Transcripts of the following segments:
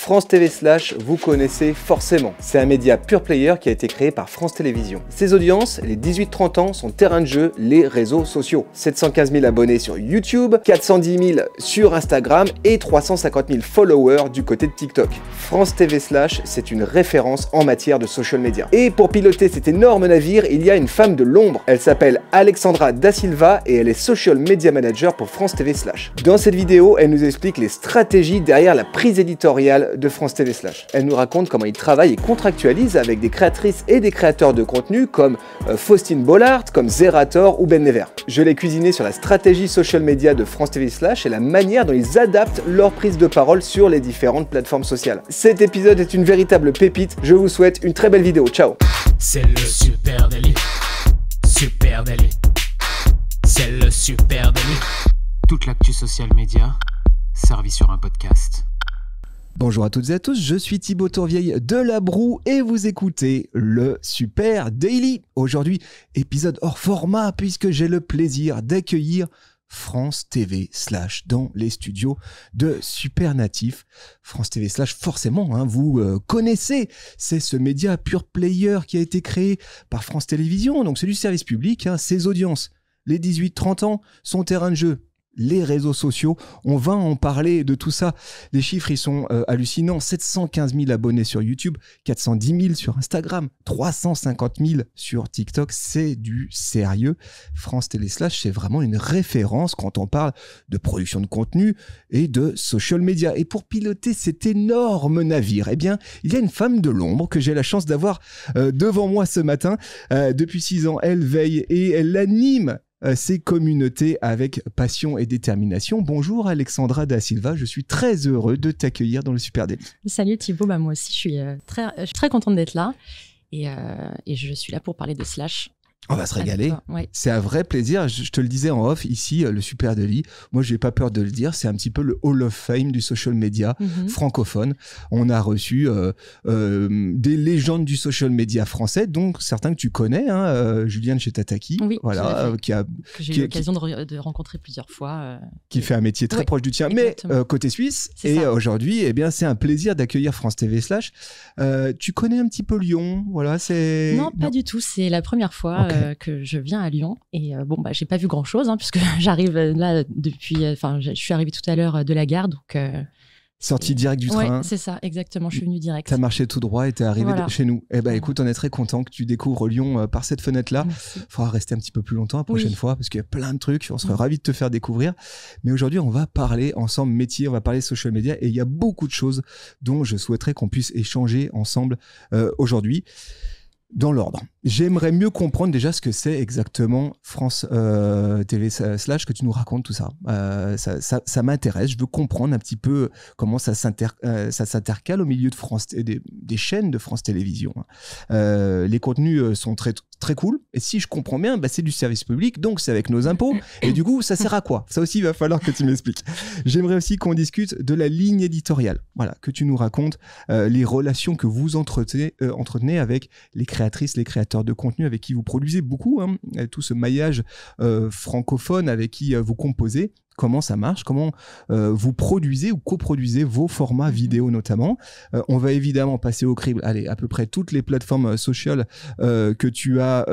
France TV Slash, vous connaissez forcément. C'est un média pure player qui a été créé par France Télévisions. Ses audiences, les 18-30 ans, son terrain de jeu, les réseaux sociaux. 715 000 abonnés sur YouTube, 410 000 sur Instagram et 350 000 followers du côté de TikTok. France TV Slash, c'est une référence en matière de social media. Et pour piloter cet énorme navire, il y a une femme de l'ombre. Elle s'appelle Alexandra Da Silva et elle est social media manager pour France TV Slash. Dans cette vidéo, elle nous explique les stratégies derrière la prise éditoriale de France TV Slash. Elle nous raconte comment il travaille et contractualise avec des créatrices et des créateurs de contenu comme Faustine Bollard, comme Zerator ou Ben Never. Je l'ai cuisiné sur la stratégie social media de France TV Slash et la manière dont ils adaptent leur prise de parole sur les différentes plateformes sociales. Cet épisode est une véritable pépite. Je vous souhaite une très belle vidéo. Ciao. C'est le super délit. Super délit. C'est le super délit. Toute l'actu social média servie sur un podcast. Bonjour à toutes et à tous, je suis Thibaut Tourvieille de La Broue et vous écoutez le Super Daily. Aujourd'hui, épisode hors format puisque j'ai le plaisir d'accueillir France TV Slash dans les studios de Super Natif. France TV Slash, forcément, vous connaissez, c'est ce média pure player qui a été créé par France Télévisions, donc c'est du service public, ses audiences, les 18-30 ans, son terrain de jeu, les réseaux sociaux, on va en parler de tout ça. Les chiffres, ils sont hallucinants. 715 000 abonnés sur YouTube, 410 000 sur Instagram, 350 000 sur TikTok. C'est du sérieux. France Télé Slash, c'est vraiment une référence quand on parle de production de contenu et de social media. Et pour piloter cet énorme navire, eh bien, il y a une femme de l'ombre que j'ai la chance d'avoir devant moi ce matin. Depuis 6 ans, elle veille et elle anime ces communautés avec passion et détermination. Bonjour Alexandra Da Silva, je suis très heureux de t'accueillir dans le Super Daily. Salut Thibaut, moi aussi je suis très contente d'être là et je suis là pour parler de Slash. On va se régaler, ouais. C'est un vrai plaisir, je te le disais en off, ici le Super Daily, moi j'ai pas peur de le dire, c'est un petit peu le Hall of Fame du social media francophone. On a reçu des légendes du social media français, donc certains que tu connais, Julien de chez Tataki, oui, voilà, que j'ai eu l'occasion de rencontrer plusieurs fois. Qui fait un métier très proche du tien, exactement. Mais côté suisse, et aujourd'hui, eh bien, c'est un plaisir d'accueillir France TV Slash. Tu connais un petit peu Lyon, voilà, c'est... Non, pas du tout, c'est la première fois que je viens à Lyon et j'ai pas vu grand chose puisque j'arrive là depuis, je suis arrivée tout à l'heure de la gare, donc sortie direct du train. Ouais, c'est ça, exactement, je suis venue direct. T'as marché tout droit et t'es arrivé chez nous. Eh ben écoute, on est très content que tu découvres Lyon par cette fenêtre-là. Il faudra rester un petit peu plus longtemps la prochaine fois parce qu'il y a plein de trucs, on serait ravis de te faire découvrir. Mais aujourd'hui, on va parler ensemble métier, on va parler social media et il y a beaucoup de choses dont je souhaiterais qu'on puisse échanger ensemble aujourd'hui. Dans l'ordre. J'aimerais mieux comprendre déjà ce que c'est exactement France TV Slash, que tu nous racontes tout ça. Ça m'intéresse. Je veux comprendre un petit peu comment ça s'intercale au milieu de France, des chaînes de France Télévisions. Les contenus sont très cool. Et si je comprends bien, c'est du service public, donc c'est avec nos impôts. Et du coup, ça sert à quoi? Ça aussi, il va falloir que tu m'expliques. J'aimerais aussi qu'on discute de la ligne éditoriale. Voilà, que tu nous racontes les relations que vous entretenez avec les créatrices, les créateurs de contenu avec qui vous produisez beaucoup, tout ce maillage francophone avec qui vous composez. Comment ça marche, comment vous produisez ou coproduisez vos formats vidéo notamment. On va évidemment passer au crible, à peu près toutes les plateformes sociales que tu as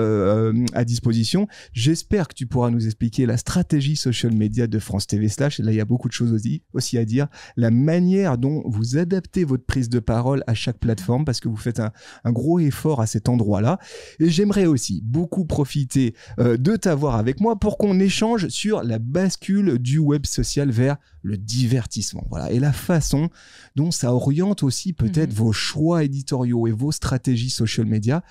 à disposition. J'espère que tu pourras nous expliquer la stratégie social media de France TV Slash. Et là, il y a beaucoup de choses aussi à dire. La manière dont vous adaptez votre prise de parole à chaque plateforme parce que vous faites un gros effort à cet endroit-là. Et j'aimerais aussi beaucoup profiter de t'avoir avec moi pour qu'on échange sur la bascule du web social vers le divertissement. Voilà. Et la façon dont ça oriente aussi peut-être vos choix éditoriaux et vos stratégies social media.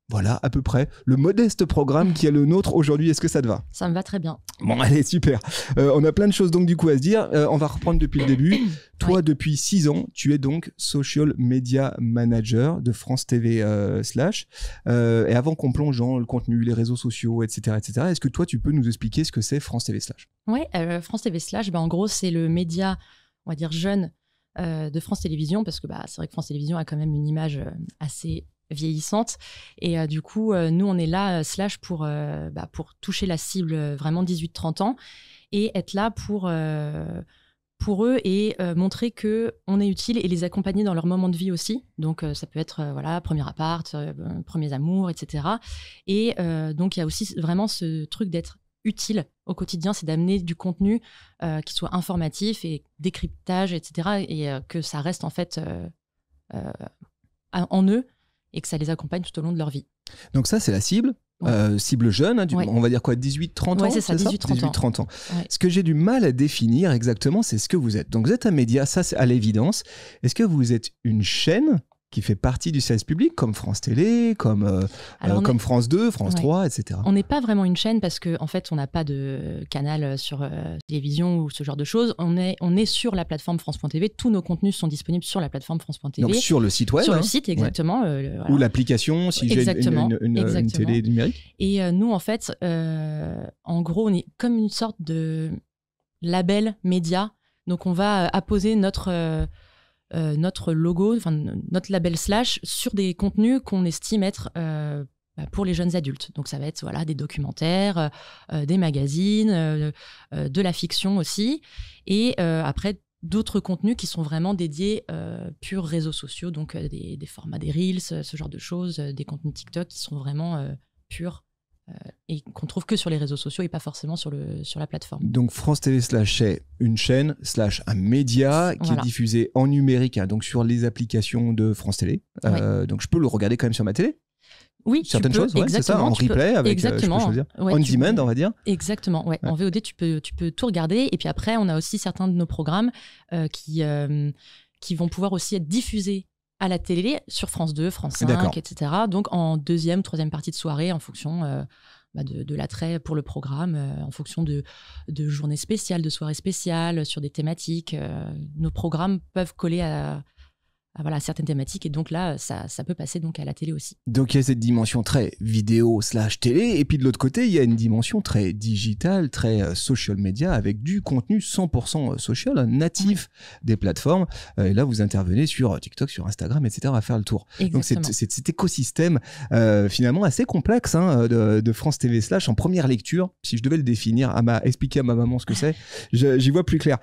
Voilà, à peu près, le modeste programme qui est le nôtre aujourd'hui. Est-ce que ça te va? Ça me va très bien. Bon, allez, super. On a plein de choses donc du coup à se dire. On va reprendre depuis le début. Toi, depuis 6 ans, tu es donc Social Media Manager de France TV Slash. Et avant qu'on plonge dans le contenu, les réseaux sociaux, etc., est-ce que toi, tu peux nous expliquer ce que c'est France TV Slash? Oui, France TV Slash, en gros, c'est le média, on va dire, jeune de France Télévisions, parce que c'est vrai que France Télévisions a quand même une image assez vieillissante et du coup nous on est là Slash pour toucher la cible vraiment 18-30 ans et être là pour pour eux et montrer qu'on est utile et les accompagner dans leur moment de vie aussi. Donc, ça peut être premier appart, premiers amours, etc. Et donc, il y a aussi vraiment ce truc d'être utile au quotidien, c'est d'amener du contenu qui soit informatif et décryptage, etc. Et que ça reste en fait en eux et que ça les accompagne tout au long de leur vie. Donc ça, c'est la cible. Cible jeune, hein, on va dire quoi, 18-30 ans? Oui, c'est ça, 18-30 ans. Ouais. Ce que j'ai du mal à définir exactement, c'est ce que vous êtes. Donc vous êtes un média, ça c'est à l'évidence. Est-ce que vous êtes une chaîne qui fait partie du service public, comme France Télé, comme France 2, France 3, etc. On n'est pas vraiment une chaîne parce qu'en fait, on n'a pas de canal sur télévision ou ce genre de choses. On est sur la plateforme France.tv. Tous nos contenus sont disponibles sur la la France.tv. Donc sur le site web. Sur le site, exactement. Voilà. Ou l'application, si j'ai une télé numérique. Et nous, en fait, en gros, on est comme une sorte de label média. Donc, on va apposer notre logo, notre label / sur des contenus qu'on estime être pour les jeunes adultes. Donc ça va être des documentaires, des magazines, de la fiction aussi. Et après, d'autres contenus qui sont vraiment dédiés purs réseaux sociaux, donc des formats des Reels, ce genre de choses, des contenus TikTok qui sont vraiment purs. Et qu'on trouve que sur les réseaux sociaux et pas forcément sur la plateforme. Donc France TV / est une chaîne / un média qui est diffusé en numérique, hein, donc sur les applications de France Télé. Donc je peux le regarder quand même sur ma télé. Oui, certaines choses, c'est ça, en replay avec exactement. On demand, on va dire. Exactement, ouais. En VOD, tu peux tout regarder. Et puis après, on a aussi certains de nos programmes qui vont pouvoir aussi être diffusés à la télé, sur France 2, France 5, etc. Donc en deuxième, troisième partie de soirée, en fonction de l'attrait pour le programme, en fonction de journées spéciales, de soirées spéciales, sur des thématiques. Nos programmes peuvent coller à certaines thématiques, et donc là, ça peut passer donc à la télé aussi. Donc il y a cette dimension très vidéo / télé, et puis de l'autre côté, il y a une dimension très digitale, très social media, avec du contenu 100% social, natif des plateformes. Et là, vous intervenez sur TikTok, sur Instagram, etc., à faire le tour. Exactement. Donc c'est cet écosystème finalement assez complexe de France TV / en première lecture. Si je devais le définir, expliquer à ma maman ce que c'est, j'y vois plus clair.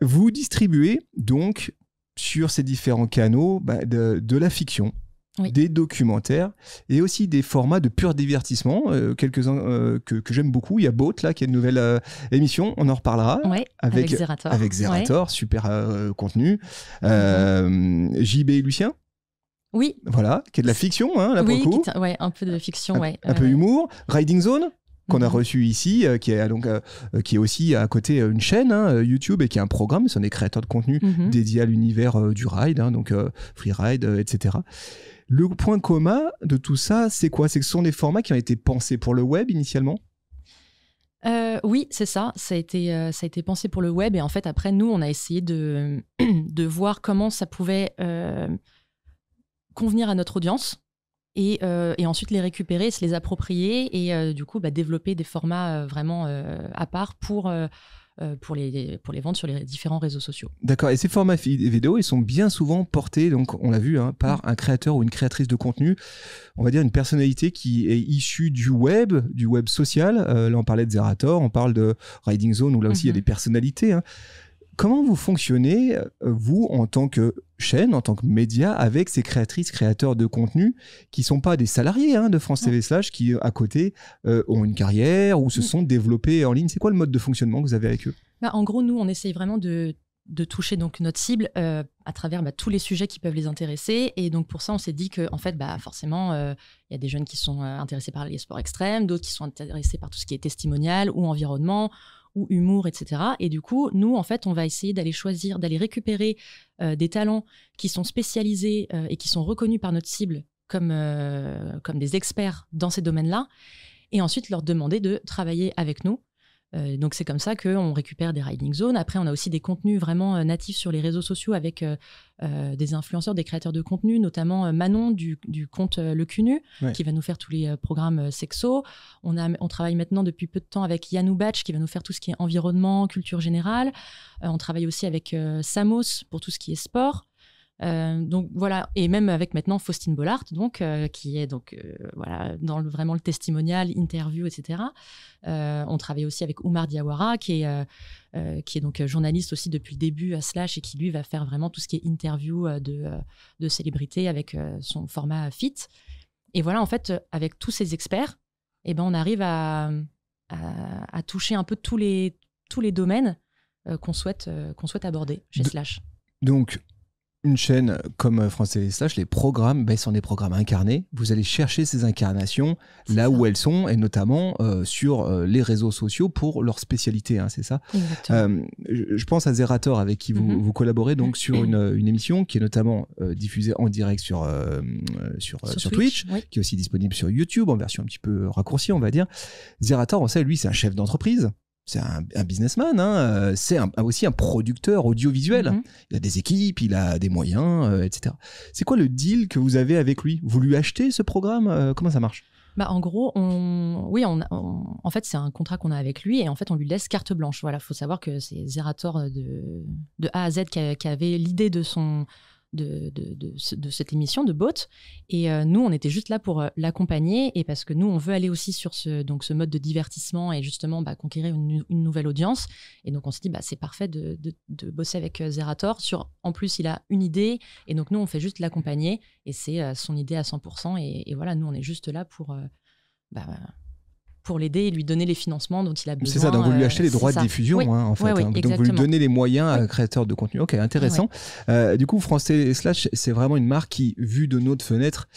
Vous distribuez donc sur ces différents canaux de la fiction, des documentaires et aussi des formats de pur divertissement, quelques-uns que j'aime beaucoup. Il y a Boat, là, qui est une nouvelle émission, on en reparlera. Avec Zerator. Avec Zerator, super contenu. JB et Lucien. Oui. Voilà, qui est de la fiction, là, pour le coup. Un peu de fiction, un peu humour. Riding Zone, qu'on a reçu ici, qui est aussi à côté une chaîne YouTube, et qui est un programme, ce sont des créateurs de contenu dédiés à l'univers du ride, donc freeride, etc. Le point commun de tout ça, c'est quoi? C'est que ce sont des formats qui ont été pensés pour le web initialement? Oui, c'est ça. Ça a été pensé pour le web, et en fait, après, nous, on a essayé de voir comment ça pouvait convenir à notre audience. Et ensuite les récupérer, se les approprier, et du coup développer des formats vraiment à part pour les vendre sur les différents réseaux sociaux. D'accord, et ces formats vidéo, ils sont bien souvent portés, donc on l'a vu, par un créateur ou une créatrice de contenu, on va dire une personnalité qui est issue du web social. Là on parlait de Zerator, on parle de Riding Zone, où là aussi il y a des personnalités. Comment vous fonctionnez, vous, en tant que chaîne, en tant que média, avec ces créatrices, créateurs de contenu qui ne sont pas des salariés de France TV /, qui, à côté, ont une carrière ou se sont développés en ligne? C'est quoi le mode de fonctionnement que vous avez avec eux? En gros, nous, on essaye vraiment de toucher donc notre cible à travers tous les sujets qui peuvent les intéresser. Et donc, pour ça, on s'est dit que, en fait, forcément, il y a des jeunes qui sont intéressés par les sports extrêmes, d'autres qui sont intéressés par tout ce qui est testimonial ou environnement, ou humour, etc. Et du coup, nous, en fait, on va essayer d'aller récupérer des talents qui sont spécialisés et qui sont reconnus par notre cible comme des experts dans ces domaines-là, et ensuite leur demander de travailler avec nous. Donc, c'est comme ça qu'on récupère des riding zones. Après, on a aussi des contenus vraiment natifs sur les réseaux sociaux avec des influenceurs, des créateurs de contenu, notamment Manon du compte Le Cunu, qui va nous faire tous les programmes sexo. On travaille maintenant depuis peu de temps avec Yannou Batch, qui va nous faire tout ce qui est environnement, culture générale. On travaille aussi avec Samos pour tout ce qui est sport. Donc voilà, et même avec maintenant Faustine Bollaert, donc qui est donc voilà dans vraiment le testimonial, interview, etc. On travaille aussi avec Oumar Diawara, qui est donc journaliste aussi depuis le début à Slash et qui lui va faire vraiment tout ce qui est interview de célébrités avec son format Fit. Et voilà, en fait, avec tous ces experts, on arrive à toucher un peu tous les domaines qu'on souhaite aborder chez Slash. Donc, une chaîne comme France Télé Slash, les programmes sont des programmes incarnés. Vous allez chercher ces incarnations là où elles sont, et notamment sur les réseaux sociaux pour leur spécialité, c'est ça. Je pense à Zerator, avec qui vous collaborez donc sur une émission qui est notamment diffusée en direct sur Twitch, oui, qui est aussi disponible sur YouTube en version un petit peu raccourcie, on va dire. Zerator, on sait, lui, c'est un chef d'entreprise. C'est un businessman, c'est aussi un producteur audiovisuel. Il a des équipes, il a des moyens, etc. C'est quoi le deal que vous avez avec lui? Vous lui achetez ce programme? Comment ça marche? En gros, en fait, c'est un contrat qu'on a avec lui et en fait, on lui laisse carte blanche. Voilà, faut savoir que c'est Zerator de A à Z qui avait l'idée de cette émission de Boat, et nous on était juste là pour l'accompagner, et parce que nous on veut aller aussi sur ce mode de divertissement et justement conquérir une nouvelle audience, et donc on s'est dit c'est parfait de bosser avec Zerator en plus il a une idée, et donc nous on fait juste l'accompagner et c'est son idée à 100%, et voilà, nous on est juste là pour l'aider et lui donner les financements dont il a besoin. C'est ça, donc vous lui achetez les droits de diffusion, oui. En fait. Oui, donc vous lui donnez les moyens à créateurs de contenu. Ok, intéressant. Oui. Du coup, France Télé Slash, c'est vraiment une marque qui, vue de notre fenêtre,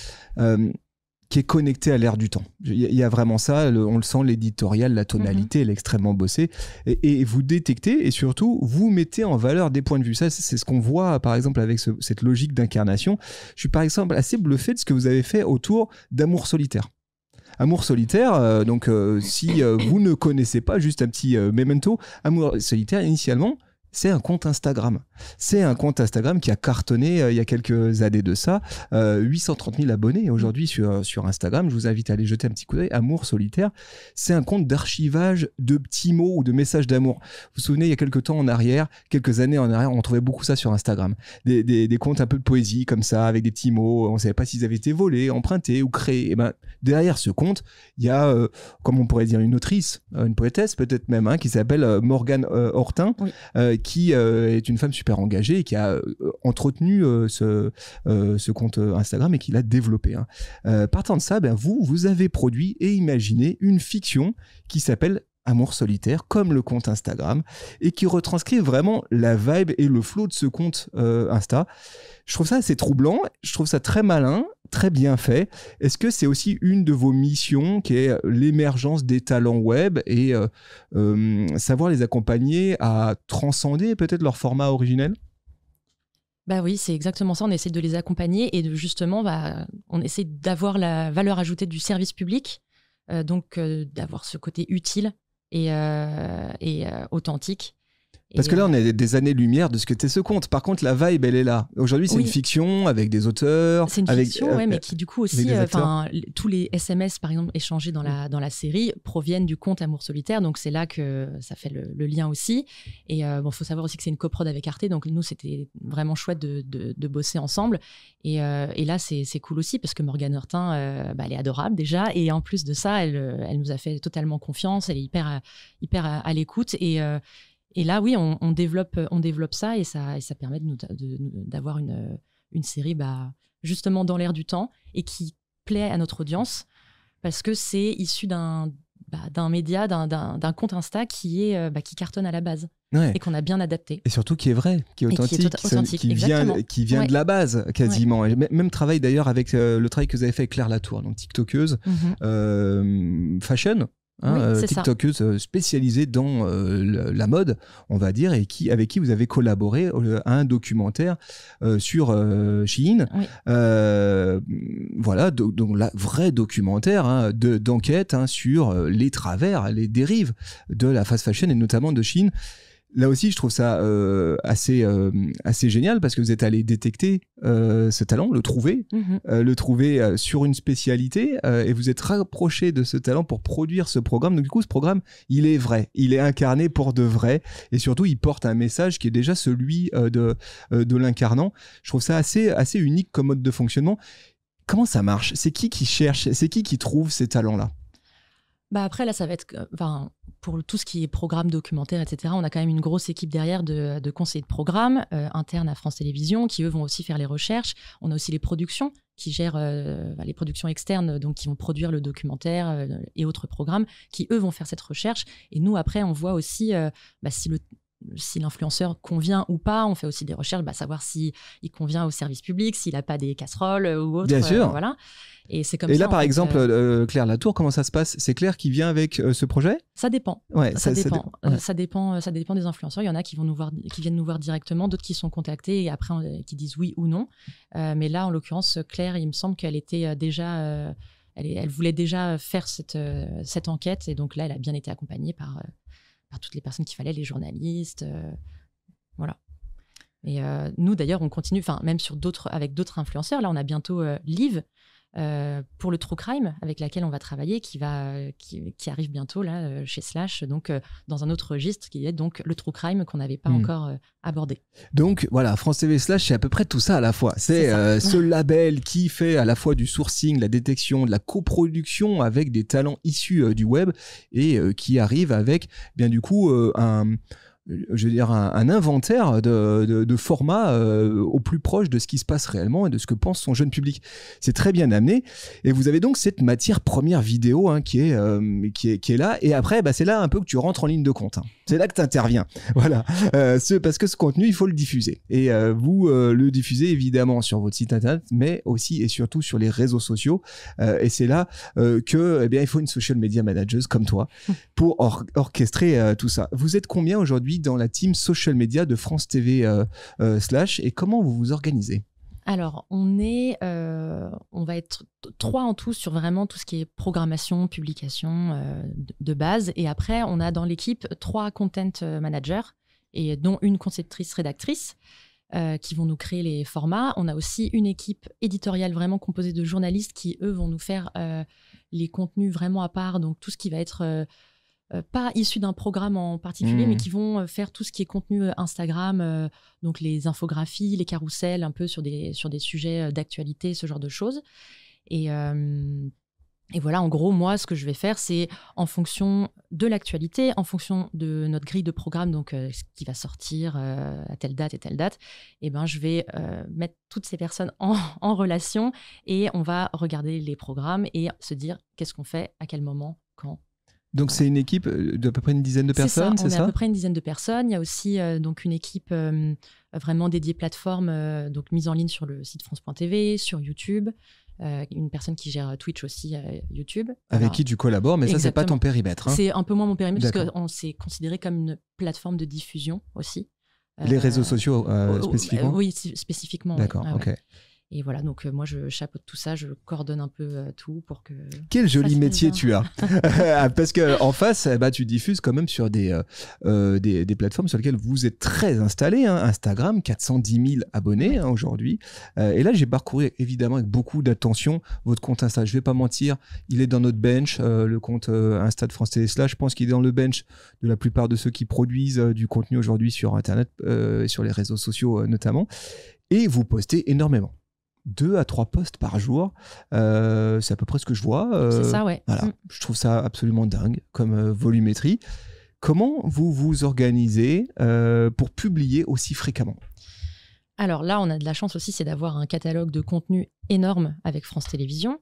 qui est connectée à l'ère du temps. Il y a vraiment ça, on le sent, l'éditorial, la tonalité, elle est extrêmement bossée. Et vous détectez, et surtout, vous mettez en valeur des points de vue. Ça, c'est ce qu'on voit, par exemple, avec cette logique d'incarnation. Je suis, par exemple, assez bluffé de ce que vous avez fait autour d'Amour solitaire. Amour solitaire, si vous ne connaissez pas, juste un petit memento, Amour solitaire, initialement, c'est un compte Instagram. C'est un compte Instagram qui a cartonné il y a quelques années de ça. 830 000 abonnés aujourd'hui sur Instagram. Je vous invite à aller jeter un petit coup d'œil. Amour solitaire, c'est un compte d'archivage de petits mots ou de messages d'amour. Vous vous souvenez, il y a quelques années en arrière, on trouvait beaucoup ça sur Instagram. Des comptes un peu de poésie comme ça, avec des petits mots. On ne savait pas s'ils avaient été volés, empruntés ou créés. Et derrière ce compte, il y a, comme on pourrait dire, une autrice, une poétesse peut-être même, qui s'appelle Morgane Hortin, qui est une femme super engagée et qui a entretenu ce compte Instagram et qui l'a développé. Partant de ça, vous avez produit et imaginé une fiction qui s'appelle Amour solitaire, comme le compte Instagram, et qui retranscrit vraiment la vibe et le flow de ce compte Insta. Je trouve ça assez troublant, je trouve ça très malin, très bien fait. Est-ce que c'est aussi une de vos missions qui est l'émergence des talents web et savoir les accompagner à transcender peut-être leur format originel? Oui, c'est exactement ça. On essaie de les accompagner et justement, on essaie d'avoir la valeur ajoutée du service public, donc d'avoir ce côté utile et authentique. Parce que là, on est des années-lumière de ce qu'était ce conte. Par contre, la vibe, elle est là. Aujourd'hui, c'est une fiction avec des auteurs. C'est une fiction, mais qui du coup aussi, tous les SMS, par exemple, échangés dans la série proviennent du conte Amour solitaire. Donc, c'est là que ça fait le lien aussi. Et faut savoir aussi que c'est une coprod avec Arte. Donc, nous, c'était vraiment chouette de bosser ensemble. Et là, c'est cool aussi parce que Morgane Hortin, elle est adorable déjà. Et en plus de ça, elle nous a fait totalement confiance. Elle est hyper à l'écoute. Et là, oui, on développe ça et ça permet d'avoir une série justement dans l'air du temps et qui plaît à notre audience parce que c'est issu d'un média, d'un compte Insta qui cartonne à la base et qu'on a bien adapté. Et surtout qui est vrai, qui est authentique, qui vient de la base quasiment. Et même travail d'ailleurs avec le travail que vous avez fait avec Claire Latour, donc TikTokeuse, fashion. TikTokeuse spécialisée dans la mode, on va dire, et avec qui vous avez collaboré à un documentaire sur Shein. Voilà, donc la vraie documentaire d'enquête sur les travers, les dérives de la fast fashion et notamment de Shein. Là aussi, je trouve ça assez génial parce que vous êtes allé détecter ce talent, le trouver sur une spécialité et vous êtes rapproché de ce talent pour produire ce programme. Donc du coup, ce programme, il est vrai, il est incarné pour de vrai et surtout, il porte un message qui est déjà celui de l'incarnant. Je trouve ça assez unique comme mode de fonctionnement. Comment ça marche ? C'est qui cherche ? C'est qui trouve ces talents-là ? Bah après, là, ça va être... pour tout ce qui est programme, documentaire, etc., on a quand même une grosse équipe derrière de conseillers de programme internes à France Télévisions qui, eux, vont aussi faire les recherches. On a aussi les productions qui gèrent les productions externes, donc qui vont produire le documentaire et autres programmes, qui, eux, vont faire cette recherche. Et nous, après, on voit aussi si l'influenceur convient ou pas. On fait aussi des recherches, savoir s'il convient au service public, s'il n'a pas des casseroles ou autre. Bien sûr. Voilà. Et c'est comme et ça. Et là, par exemple, Claire Latour, comment ça se passe ? C'est Claire qui vient avec ce projet ? Ça dépend. Ouais, ça dépend. Ça dépend des influenceurs. Il y en a qui viennent nous voir directement, d'autres qui sont contactés et après qui disent oui ou non. Mais là, en l'occurrence, Claire, il me semble qu'elle était déjà, elle voulait déjà faire cette enquête et donc là, elle a bien été accompagnée par toutes les personnes qu'il fallait, les journalistes, voilà. Et nous, d'ailleurs, on continue, même avec d'autres influenceurs. Là, on a bientôt Liv pour le True Crime, avec laquelle on va travailler, qui arrive bientôt là, chez Slash, donc dans un autre registre, qui est donc le True Crime qu'on n'avait pas encore abordé. Donc voilà, France TV Slash, c'est à peu près tout ça à la fois. C'est ce label qui fait à la fois du sourcing, la détection, de la coproduction avec des talents issus du web et qui arrive avec, bien du coup, un inventaire de formats au plus proche de ce qui se passe réellement et de ce que pense son jeune public. C'est très bien amené. Et vous avez donc cette matière première vidéo qui est là. Et après, c'est là un peu que tu rentres en ligne de compte. C'est là que tu interviens. Voilà. Parce que ce contenu, il faut le diffuser. Et vous le diffusez évidemment sur votre site internet, mais aussi et surtout sur les réseaux sociaux. Et c'est là il faut une social media manager comme toi pour orchestrer tout ça. Vous êtes combien aujourd'hui dans la team social media de France TV Slash et comment vous vous organisez ? Alors, on va être 3 en tout sur vraiment tout ce qui est programmation, publication de base. Et après, on a dans l'équipe 3 content managers, et dont une conceptrice-rédactrice qui vont nous créer les formats. On a aussi une équipe éditoriale vraiment composée de journalistes qui, eux, vont nous faire les contenus vraiment à part. Donc, tout ce qui va être... pas issus d'un programme en particulier, mais qui vont faire tout ce qui est contenu Instagram, donc les infographies, les carousels, un peu sur des sujets d'actualité, ce genre de choses. Et voilà, en gros, moi, ce que je vais faire, c'est en fonction de l'actualité, en fonction de notre grille de programme, donc ce qui va sortir à telle date et telle date, je vais mettre toutes ces personnes en relation et on va regarder les programmes et se dire qu'est-ce qu'on fait, à quel moment, quand. Donc, c'est une équipe d'à peu près une dizaine de personnes, c'est ça ? On est à peu près une dizaine de personnes. Il y a aussi donc une équipe vraiment dédiée plateforme, donc mise en ligne sur le site France.tv, sur YouTube. Une personne qui gère Twitch aussi, YouTube. Avec qui tu collabores, mais ça, c'est pas ton périmètre. C'est un peu moins mon périmètre, parce qu'on s'est considéré comme une plateforme de diffusion aussi. Les réseaux sociaux spécifiquement ? Oui, spécifiquement. D'accord, ouais. ok. Ouais. Et voilà, donc moi, je chapeaute tout ça, je coordonne un peu tout pour que... Quel joli métier tu as. Parce qu'en face, tu diffuses quand même sur des plateformes sur lesquelles vous êtes très installé. Instagram, 410 000 abonnés aujourd'hui. Et là, j'ai parcouru évidemment avec beaucoup d'attention votre compte Insta. Je ne vais pas mentir, il est dans notre bench, le compte Insta de France Télé Slash. Je pense qu'il est dans le bench de la plupart de ceux qui produisent du contenu aujourd'hui sur Internet, sur les réseaux sociaux notamment. Et vous postez énormément. 2 à 3 posts par jour, c'est à peu près ce que je vois. C'est ça, ouais. Voilà, je trouve ça absolument dingue comme volumétrie. Comment vous vous organisez pour publier aussi fréquemment ? Alors là, on a de la chance aussi, c'est d'avoir un catalogue de contenu énorme avec France Télévisions.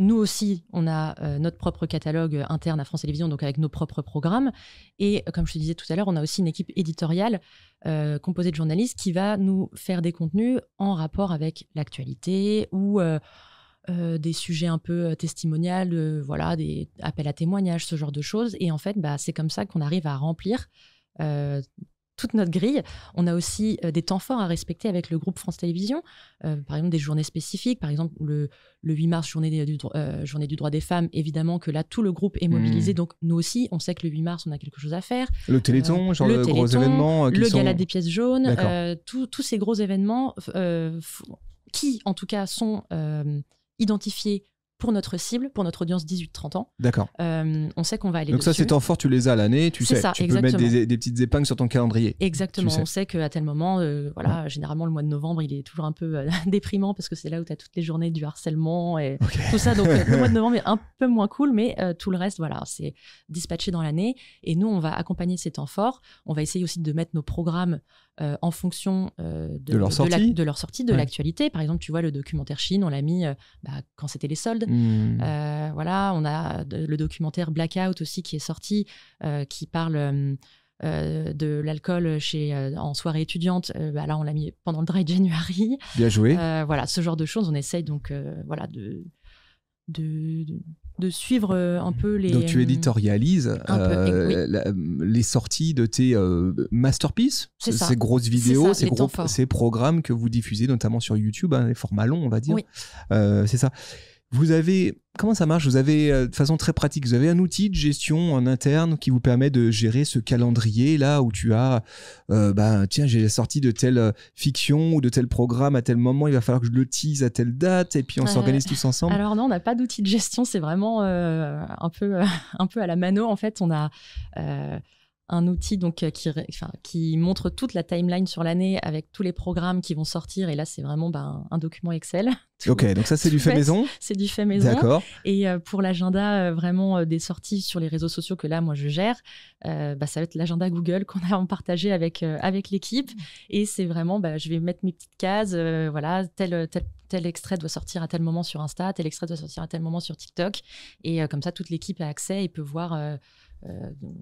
Nous aussi, on a notre propre catalogue interne à France Télévisions, donc avec nos propres programmes. Et comme je te disais tout à l'heure, on a aussi une équipe éditoriale composée de journalistes qui va nous faire des contenus en rapport avec l'actualité ou des sujets un peu testimoniales, voilà, des appels à témoignages, ce genre de choses. Et en fait, c'est comme ça qu'on arrive à remplir toute notre grille. On a aussi des temps forts à respecter avec le groupe France Télévisions. Par exemple, des journées spécifiques. Par exemple, le 8 mars, journée du droit des femmes. Évidemment que là, tout le groupe est mobilisé. Donc, nous aussi, on sait que le 8 mars, on a quelque chose à faire. Le Téléthon, genre le gros événement. Le gala des pièces jaunes. Tous ces gros événements qui, en tout cas, sont identifiés pour notre cible, pour notre audience 18-30 ans. D'accord. On sait qu'on va aller donc dessus. Ça, ces temps forts, tu les as à l'année, tu sais. Ça, tu peux mettre des petites épingles sur ton calendrier. Exactement. On sait qu'à tel moment, généralement, le mois de novembre, il est toujours un peu déprimant parce que c'est là où tu as toutes les journées du harcèlement et tout ça. Donc, le mois de novembre est un peu moins cool, mais tout le reste, voilà, c'est dispatché dans l'année. Et nous, on va accompagner ces temps forts. On va essayer aussi de mettre nos programmes en fonction de leur sortie, de l'actualité. Par exemple, tu vois, le documentaire Chine, on l'a mis quand c'était les soldes. Voilà, on a le documentaire Blackout aussi qui est sorti, qui parle de l'alcool en soirée étudiante. Là, on l'a mis pendant le Dry January. Bien joué. Voilà, ce genre de choses. On essaye donc de suivre un peu les... Donc, tu éditorialises les sorties de tes masterpieces, ces grosses vidéos, ces programmes que vous diffusez, notamment sur YouTube, les formats longs, on va dire. Oui. C'est ça. Vous avez... Comment ça marche ? Vous avez, de façon très pratique, vous avez un outil de gestion en interne qui vous permet de gérer ce calendrier là où tu as, tiens, j'ai la sortie de telle fiction ou de tel programme à tel moment, il va falloir que je le tease à telle date et puis on s'organise tous ensemble. Alors non, on n'a pas d'outil de gestion, c'est vraiment un peu à la mano. En fait, on a... un outil donc, qui montre toute la timeline sur l'année avec tous les programmes qui vont sortir. Et là, c'est vraiment un document Excel. Ok, donc ça, c'est du fait maison. C'est du fait maison. D'accord. Et pour l'agenda vraiment des sorties sur les réseaux sociaux que là, moi, je gère, ça va être l'agenda Google qu'on a partagé avec l'équipe. Et c'est vraiment, je vais mettre mes petites cases. Voilà, tel extrait doit sortir à tel moment sur Insta, tel extrait doit sortir à tel moment sur TikTok. Et comme ça, toute l'équipe a accès et peut voir...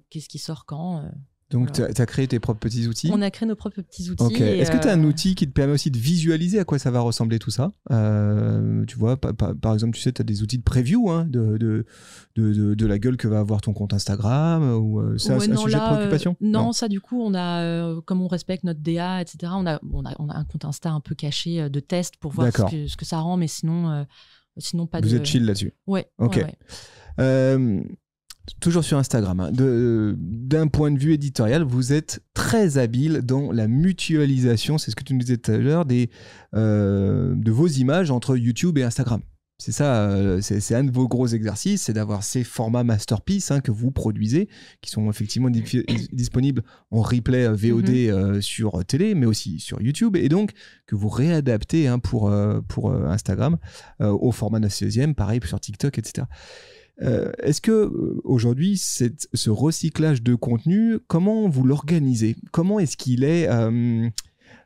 qu'est-ce qui sort quand. Donc, tu as créé tes propres petits outils ? On a créé nos propres petits outils. Okay. Est-ce que tu as un outil qui te permet aussi de visualiser à quoi ça va ressembler tout ça ? Tu vois, par exemple, tu sais, tu as des outils de preview de la gueule que va avoir ton compte Instagram ou c'est un sujet de préoccupation ? Non, ça, du coup, on a, comme on respecte notre DA, etc., on a un compte Insta un peu caché de test pour voir ce que ça rend, mais sinon pas de... Vous êtes chill là-dessus ? Ouais. Ok. Ouais. Toujours sur Instagram, d'un point de vue éditorial, vous êtes très habile dans la mutualisation, c'est ce que tu nous disais tout à l'heure, de vos images entre YouTube et Instagram. C'est ça, c'est un de vos gros exercices, c'est d'avoir ces formats masterpiece que vous produisez, qui sont effectivement disponibles en replay VOD sur télé, mais aussi sur YouTube, et donc que vous réadaptez pour Instagram au format 9/16e, pareil sur TikTok, etc. Est-ce que aujourd'hui, ce recyclage de contenu, comment vous l'organisez ? Comment est-ce qu'il est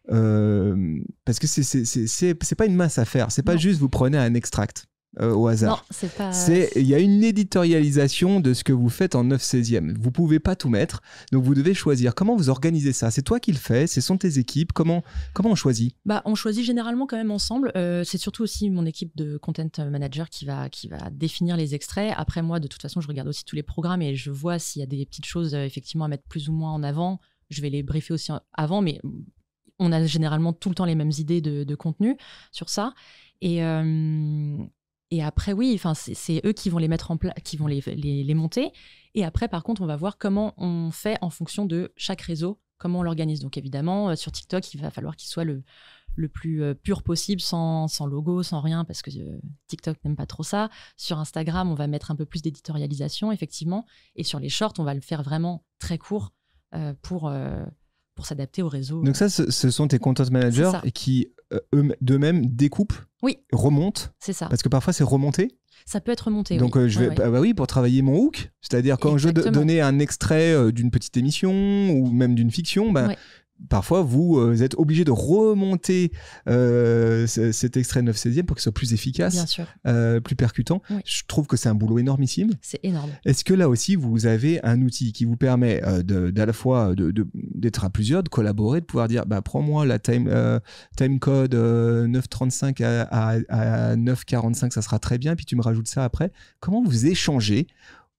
parce que c'est pas une masse à faire. C'est pas juste vous prenez un extract au hasard. Non, c'est pas... Il y a une éditorialisation de ce que vous faites en 9/16e. Vous pouvez pas tout mettre, donc vous devez choisir. Comment vous organisez ça ? C'est toi qui le fais ? Ce sont tes équipes ? Comment on choisit ? On choisit généralement quand même ensemble. C'est surtout aussi mon équipe de content manager qui va définir les extraits. Après, moi, de toute façon, je regarde aussi tous les programmes et je vois s'il y a des petites choses effectivement à mettre plus ou moins en avant. Je vais les briefer aussi avant, mais on a généralement tout le temps les mêmes idées de contenu sur ça. Et après, oui, c'est eux qui vont les mettre en place, qui vont les monter. Et après, par contre, on va voir comment on fait en fonction de chaque réseau, comment on l'organise. Donc évidemment, sur TikTok, il va falloir qu'il soit le plus pur possible, sans logo, sans rien, parce que TikTok n'aime pas trop ça. Sur Instagram, on va mettre un peu plus d'éditorialisation, effectivement. Et sur les shorts, on va le faire vraiment très court pour s'adapter au réseau. Donc ça, ce sont tes content managers qui, d'eux-mêmes, découpent, remontent. C'est ça. Parce que parfois, c'est remonté. Ça peut être remonté, donc, je vais, pour travailler mon hook, c'est-à-dire quand je veux donner un extrait d'une petite émission ou même d'une fiction, parfois, vous êtes obligé de remonter cet extrait 9/16e pour qu'il soit plus efficace, bien sûr. Plus percutant. Oui. Je trouve que c'est un boulot énormissime. C'est énorme. Est-ce que là aussi, vous avez un outil qui vous permet d'à la fois d'être à plusieurs, de collaborer, de pouvoir dire prends-moi la time code 9:35 à 9:45, ça sera très bien, puis tu me rajoutes ça après. Comment vous échangez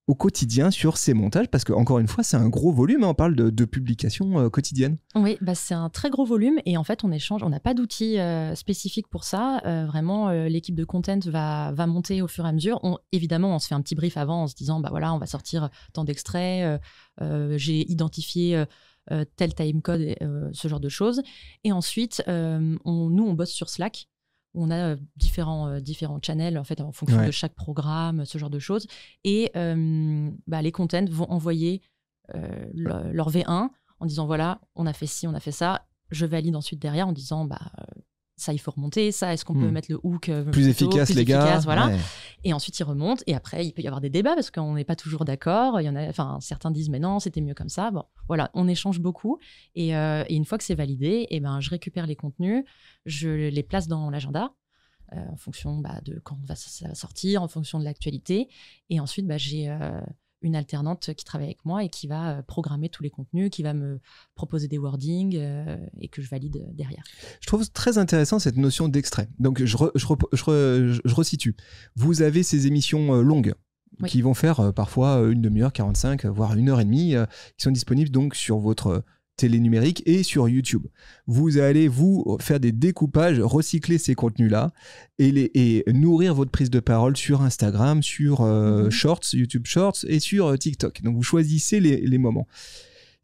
au quotidien sur ces montages? Parce qu'encore une fois, c'est un gros volume, hein, on parle de publications quotidiennes. Oui, c'est un très gros volume et en fait, on n'a pas d'outils spécifiques pour ça. Vraiment, l'équipe de content va monter au fur et à mesure. Évidemment, on se fait un petit brief avant en se disant, voilà, on va sortir tant d'extraits, j'ai identifié tel timecode, ce genre de choses. Et ensuite, on bosse sur Slack. On a différents channels en fait en fonction de chaque programme, ce genre de choses. Et les contents vont envoyer leur V1 en disant voilà, on a fait ci, on a fait ça. Je valide ensuite derrière en disant ça, il faut remonter. Ça, est-ce qu'on peut mettre le hook plus efficace, les gars. Voilà. Ouais. Et ensuite, ils remontent. Et après, il peut y avoir des débats parce qu'on n'est pas toujours d'accord. Certains disent mais non, c'était mieux comme ça. Bon, voilà, on échange beaucoup. Et une fois que c'est validé, je récupère les contenus, je les place dans l'agenda en fonction de quand ça va sortir, en fonction de l'actualité. Et ensuite, j'ai une alternante qui travaille avec moi et qui va programmer tous les contenus, qui va me proposer des wordings et que je valide derrière. Je trouve très intéressant cette notion d'extrait. Donc, je resitue. Vous avez ces émissions longues qui vont faire parfois une demi-heure, 45, voire 1h30, qui sont disponibles donc sur votre télé numérique et sur YouTube. Vous allez vous faire des découpages, recycler ces contenus-là et nourrir votre prise de parole sur Instagram, sur Shorts, YouTube Shorts et sur TikTok. Donc vous choisissez les moments.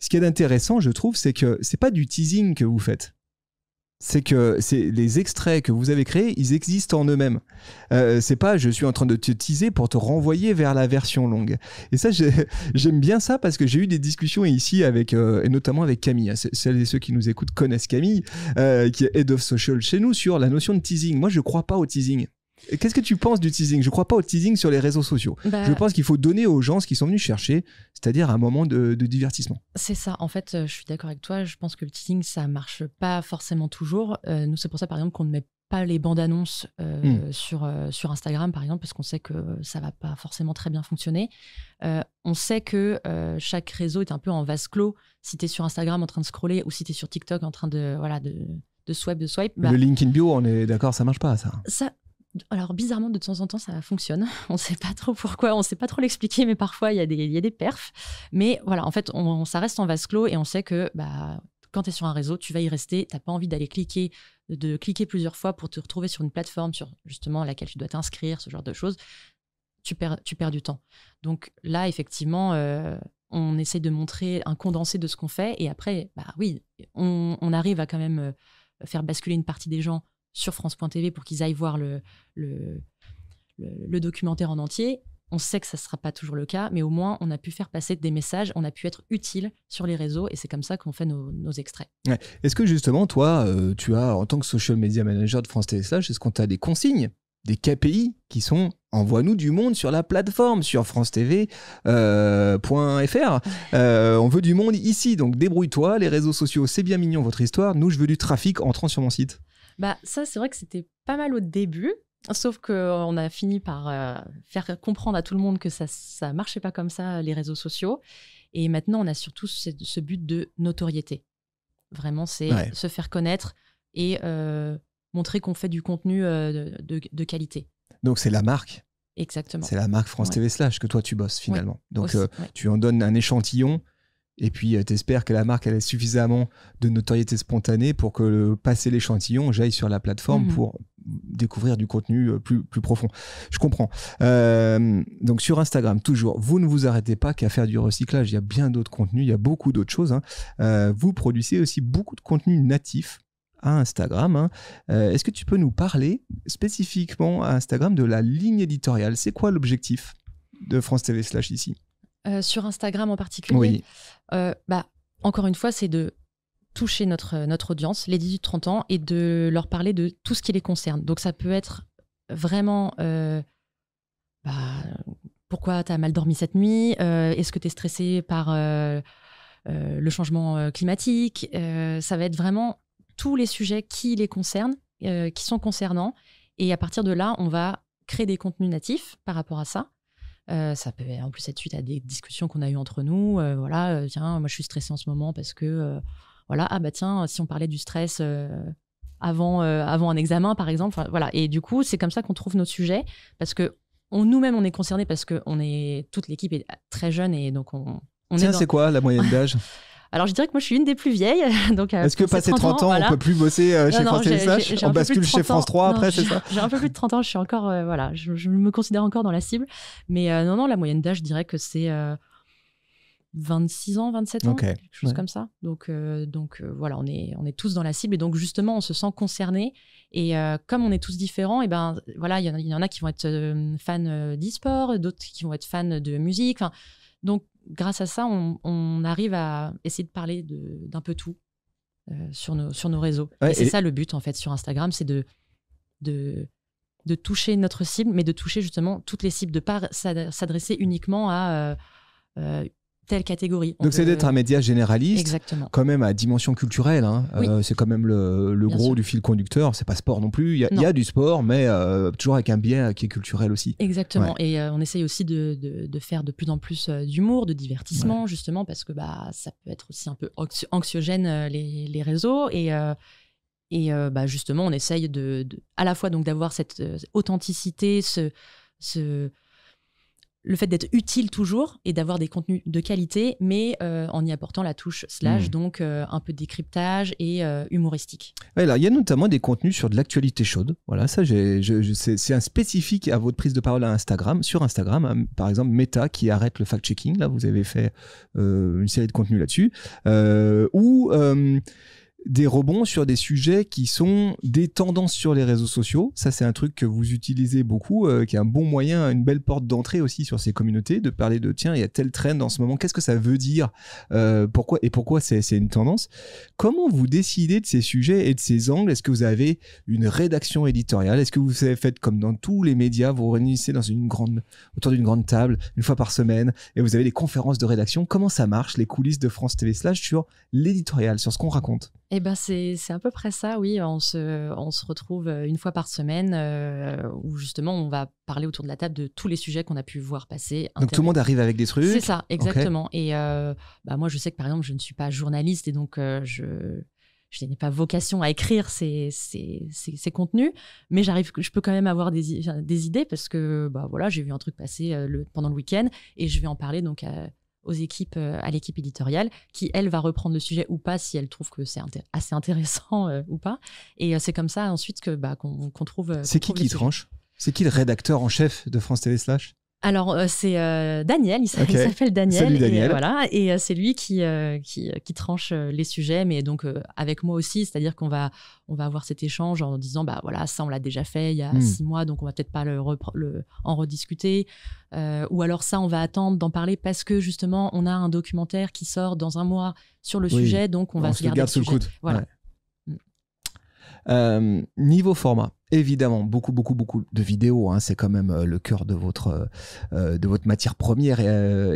Ce qui est intéressant, je trouve, c'est que c'est pas du teasing que vous faites. C'est que les extraits que vous avez créés, ils existent en eux-mêmes. C'est pas je suis en train de te teaser pour te renvoyer vers la version longue. Et ça, j'aime bien ça parce que j'ai eu des discussions ici avec, et notamment avec Camille. Celles et ceux qui nous écoutent connaissent Camille, qui est Head of Social chez nous, sur la notion de teasing. Moi, je crois pas au teasing. Et qu'est-ce que tu penses du teasing? Je crois pas au teasing sur les réseaux sociaux. Je pense qu'il faut donner aux gens ce qu'ils sont venus chercher, c'est-à-dire un moment de divertissement. C'est ça. En fait, je suis d'accord avec toi. Je pense que le teasing, ça marche pas forcément toujours. Nous, c'est pour ça, par exemple, qu'on ne met pas les bandes annonces sur Instagram, par exemple, parce qu'on sait que ça va pas forcément très bien fonctionner. On sait que chaque réseau est un peu en vase clos. Si tu es sur Instagram en train de scroller ou si tu es sur TikTok en train de swipe. Le link in bio, on est d'accord, ça marche pas, ça. Alors, bizarrement, de temps en temps, ça fonctionne. On ne sait pas trop pourquoi, on ne sait pas trop l'expliquer, mais parfois, il y a des perfs. Mais voilà, en fait, ça reste en vase clos et on sait que quand tu es sur un réseau, tu vas y rester. Tu n'as pas envie d'aller cliquer plusieurs fois pour te retrouver sur une plateforme sur justement laquelle tu dois t'inscrire, ce genre de choses. Tu perds du temps. Donc là, effectivement, on essaie de montrer un condensé de ce qu'on fait. Et après, oui, on arrive à quand même faire basculer une partie des gens sur France.tv pour qu'ils aillent voir le documentaire en entier. On sait que ça ne sera pas toujours le cas, mais au moins, on a pu faire passer des messages, on a pu être utile sur les réseaux, et c'est comme ça qu'on fait nos extraits. Ouais. Est-ce que justement, toi, tu as, en tant que social media manager de France TV Slash, est-ce qu'on t'a des consignes, des KPI qui sont « envoie-nous du monde sur la plateforme, sur francetv.fr on veut du monde ici, donc débrouille-toi, les réseaux sociaux, c'est bien mignon votre histoire, nous, je veux du trafic entrant sur mon site ». Ça, c'est vrai que c'était pas mal au début, sauf qu'on a fini par faire comprendre à tout le monde que ça marchait pas comme ça, les réseaux sociaux. Et maintenant, on a surtout ce but de notoriété. Vraiment, c'est se faire connaître et montrer qu'on fait du contenu de qualité. Donc, c'est la marque. Exactement. C'est la marque France TV Slash que toi, tu bosses finalement. Donc, tu en donnes un échantillon. Et puis, t'espères que la marque elle ait suffisamment de notoriété spontanée pour que, passer l'échantillon, j'aille sur la plateforme pour découvrir du contenu plus profond. Je comprends. Donc, sur Instagram, toujours, vous ne vous arrêtez pas qu'à faire du recyclage. Il y a bien d'autres contenus, il y a beaucoup d'autres choses. Vous produisez aussi beaucoup de contenus natifs à Instagram. Est-ce que tu peux nous parler spécifiquement à Instagram de la ligne éditoriale? C'est quoi l'objectif de France TV Slash ici? Sur Instagram en particulier, encore une fois, c'est de toucher notre audience, les 18-30 ans, et de leur parler de tout ce qui les concerne. Donc ça peut être vraiment pourquoi tu as mal dormi cette nuit, est-ce que tu es stressé par le changement climatique, ça va être vraiment tous les sujets qui les concernent, qui sont concernants, et à partir de là, on va créer des contenus natifs par rapport à ça. Ça peut en plus être suite à des discussions qu'on a eues entre nous. Tiens, moi je suis stressée en ce moment parce que tiens, si on parlait du stress avant un examen par exemple, et du coup c'est comme ça qu'on trouve nos sujets parce que nous-mêmes, on est concernés parce que toute l'équipe est très jeune et donc Tiens, c'est quoi la moyenne d'âge? Alors, je dirais que moi, je suis une des plus vieilles. Est-ce que passé 30 ans, voilà. On ne peut plus bosser chez France Télévisions? On bascule chez France 3 après, c'est ça? J'ai un peu plus de 30 ans, je suis encore, je me considère encore dans la cible. Mais non, la moyenne d'âge, je dirais que c'est 26 ans, 27 ans, quelque chose comme ça. Donc voilà, on est tous dans la cible et donc justement, on se sent concernés. Et comme on est tous différents, et ben voilà, il y en a qui vont être fans d'e-sport, d'autres qui vont être fans de musique. Donc, grâce à ça, on arrive à essayer de parler d'un peu tout sur nos réseaux. Ouais, et c'est ça le but, en fait, sur Instagram, c'est de toucher notre cible, mais de toucher justement toutes les cibles, de ne pas s'adresser uniquement à telle catégorie. Donc, c'est d'être un média généraliste, exactement. Quand même à dimension culturelle. Hein. Oui. C'est quand même le gros du fil conducteur. C'est pas sport non plus. Il y a du sport, mais toujours avec un biais qui est culturel aussi. Exactement. Ouais. Et on essaye aussi de faire de plus en plus d'humour, de divertissement, justement, parce que ça peut être aussi un peu anxiogène, les réseaux. Et justement, on essaye à la fois donc, d'avoir cette authenticité, le fait d'être utile toujours et d'avoir des contenus de qualité, mais en y apportant la touche /, donc un peu de décryptage et humoristique. Ouais, alors, il y a notamment des contenus sur de l'actualité chaude. Voilà, ça, c'est un spécifique à votre prise de parole à Instagram. Sur Instagram, par exemple, Meta qui arrête le fact-checking. Là, vous avez fait une série de contenus là-dessus. Ou des rebonds sur des sujets qui sont des tendances sur les réseaux sociaux. Ça, c'est un truc que vous utilisez beaucoup, qui est un bon moyen, une belle porte d'entrée aussi sur ces communautés, de parler de tiens, il y a tel trend en ce moment, qu'est-ce que ça veut dire, pourquoi c'est une tendance. Comment vous décidez de ces sujets et de ces angles? Est-ce que vous avez une rédaction éditoriale? Est-ce que vous avez fait comme dans tous les médias, vous vous réunissez autour d'une grande table, une fois par semaine, et vous avez des conférences de rédaction? Comment ça marche, les coulisses de France TV / sur l'éditorial, sur ce qu'on raconte? Eh ben c'est à peu près ça, oui. On se retrouve une fois par semaine où justement on va parler autour de la table de tous les sujets qu'on a pu voir passer. Donc tout le monde arrive avec des trucs? C'est ça, exactement. Okay. Et moi je sais que par exemple je ne suis pas journaliste et donc je n'ai pas vocation à écrire ces contenus, mais je peux quand même avoir des idées parce que voilà, j'ai vu un truc passer pendant le week-end et je vais en parler donc à l'équipe éditoriale qui, elle, va reprendre le sujet ou pas si elle trouve que c'est assez intéressant ou pas. Et c'est comme ça ensuite qu'on trouve... C'est qui tranche? C'est qui le rédacteur en chef de France TV /? Alors, c'est Daniel, il s'appelle Daniel. Salut Daniel. Et c'est lui qui tranche les sujets, mais donc avec moi aussi, c'est-à-dire qu'on va avoir cet échange en disant, voilà, ça on l'a déjà fait il y a 6 mois, donc on va peut-être pas en rediscuter. Ou alors ça, on va attendre d'en parler parce que justement, on a un documentaire qui sort dans 1 mois sur le sujet, donc on va se garder le sujet. Sous le coude. Voilà. Ouais. Niveau format, évidemment, beaucoup de vidéos, hein, c'est quand même le cœur de votre matière première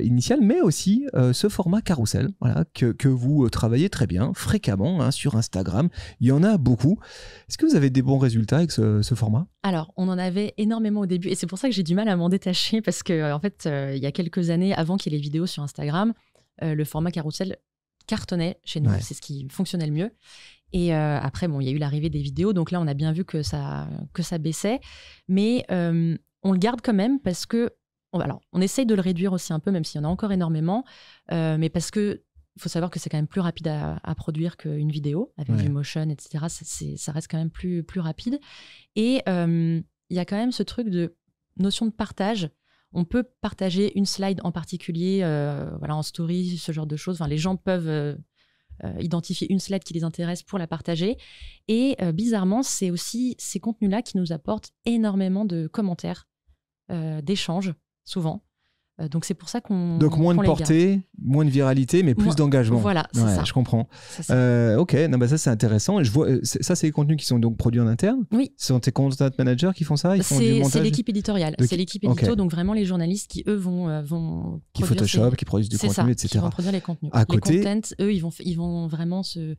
initiale, mais aussi ce format carrousel, voilà, que vous travaillez très bien, fréquemment, hein, sur Instagram. Il y en a beaucoup. Est-ce que vous avez des bons résultats avec ce format? Alors, on en avait énormément au début, et c'est pour ça que j'ai du mal à m'en détacher, parce que en fait, il y a quelques années, avant qu'il y ait les vidéos sur Instagram, le format carrousel cartonnait chez nous, c'est ce qui fonctionnait le mieux. Et après, il y a eu l'arrivée des vidéos, donc là, on a bien vu que ça baissait, mais on le garde quand même parce que, on essaye de le réduire aussi un peu, même s'il y en a encore énormément, mais parce que il faut savoir que c'est quand même plus rapide à produire qu'une vidéo, avec du motion, etc. Ça reste quand même plus rapide. Et il y a quand même ce truc de notion de partage. On peut partager une slide en particulier, en story, ce genre de choses. Enfin, les gens peuvent identifier une slide qui les intéresse pour la partager. Et bizarrement, c'est aussi ces contenus-là qui nous apportent énormément de commentaires, d'échanges, souvent. Donc c'est pour ça qu'on... Donc moins de portée, moins de viralité, mais plus d'engagement. Voilà, c'est ça. Je comprends. Ok, ça c'est intéressant. Je vois, ça c'est les contenus qui sont donc produits en interne? Oui. Ce sont tes content managers qui font ça? C'est l'équipe éditoriale. C'est l'équipe édito, donc vraiment les journalistes qui eux vont qui Photoshop, qui produisent du contenu, etc. Qui vont produire les contenus. À côté, les contents, eux, ils vont vraiment se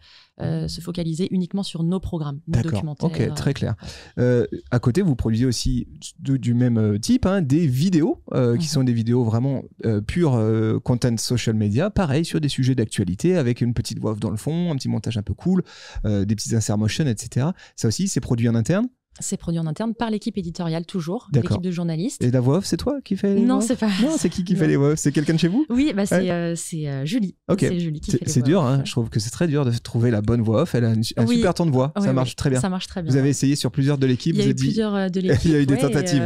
focaliser uniquement sur nos programmes, nos documentaires. Ok, très clair. À côté, vous produisez aussi du même type, hein, des vidéos qui sont des vidéos vraiment pure content social media, pareil sur des sujets d'actualité avec une petite voix off dans le fond, un petit montage un peu cool, des petits inserts motion, etc. Ça aussi, c'est produit en interne? C'est produit en interne par l'équipe éditoriale, toujours, l'équipe de journalistes. Et la voix off, c'est toi qui fais les Non, voix off? c'est pas. Non, c'est qui fait les voix off? C'est quelqu'un de chez vous? Oui, c'est Julie. Okay. C'est Julie qui fait les voix off. C'est dur, hein. Je trouve que c'est très dur de trouver la bonne voix off. Elle a un super ton de voix, ça marche très bien. Ça marche très bien. Vous avez essayé sur plusieurs de l'équipe? Il y a eu plusieurs de l'équipe. Il y a eu des tentatives.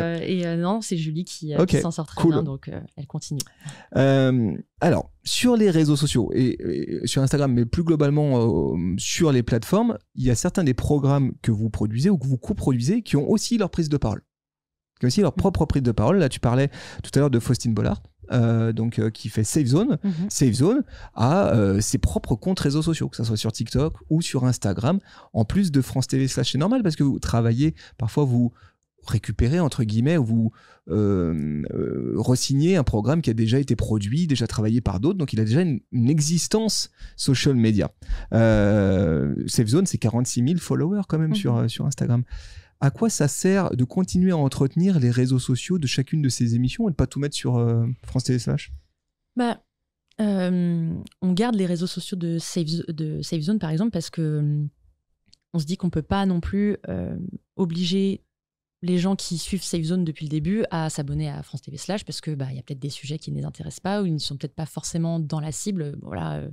Non, c'est Julie qui s'en sort très bien, donc elle continue. Alors, sur les réseaux sociaux et sur Instagram, mais plus globalement sur les plateformes, il y a certains des programmes que vous produisez ou que vous coproduisez qui ont aussi leur prise de parole, qui ont aussi leur propre prise de parole. Là, tu parlais tout à l'heure de Faustine Bollard, qui fait Safe Zone. Safe Zone a ses propres comptes réseaux sociaux, que ce soit sur TikTok ou sur Instagram, en plus de France TV/. C'est normal parce que vous travaillez, parfois vous récupérez, entre guillemets, ou vous re-signez un programme qui a déjà été produit, déjà travaillé par d'autres, donc il a déjà une existence social media. Safe Zone, c'est 46 000 followers quand même sur Instagram. À quoi ça sert de continuer à entretenir les réseaux sociaux de chacune de ces émissions et de ne pas tout mettre sur France TV/? On garde les réseaux sociaux de Safe Zone, par exemple, parce que on se dit qu'on ne peut pas non plus obliger les gens qui suivent Safe Zone depuis le début à s'abonner à France TV/, parce que y a peut-être des sujets qui ne les intéressent pas ou ils ne sont peut-être pas forcément dans la cible. Voilà, ils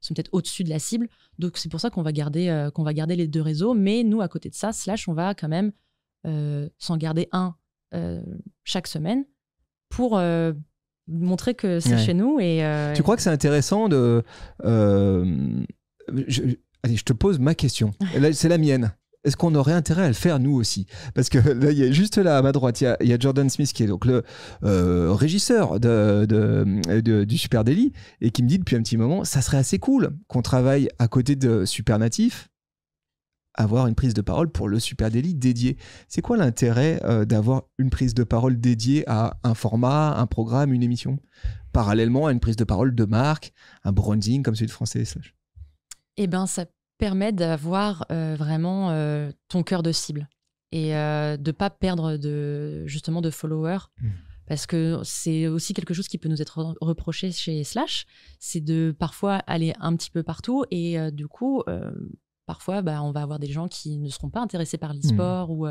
sont peut-être au-dessus de la cible. Donc c'est pour ça qu'on va garder les deux réseaux. Mais nous, à côté de ça, / on va quand même s'en garder un chaque semaine pour montrer que c'est chez nous. Tu crois que c'est intéressant de... Allez, je te pose ma question. Là, c'est la mienne. Est-ce qu'on aurait intérêt à le faire nous aussi? Parce que là, il y a juste là à ma droite, il y a Jordan Smith qui est donc le régisseur du Super Daily et qui me dit depuis un petit moment, ça serait assez cool qu'on travaille à côté de Supernatif, avoir une prise de parole pour le Super Daily dédié. C'est quoi l'intérêt d'avoir une prise de parole dédiée à un format, un programme, une émission, parallèlement à une prise de parole de marque, un branding comme celui de France TV/? Eh bien, ça permet d'avoir vraiment ton cœur de cible et de ne pas perdre justement de followers, parce que c'est aussi quelque chose qui peut nous être reproché chez /, c'est de parfois aller un petit peu partout et du coup parfois on va avoir des gens qui ne seront pas intéressés par l'e-sport ou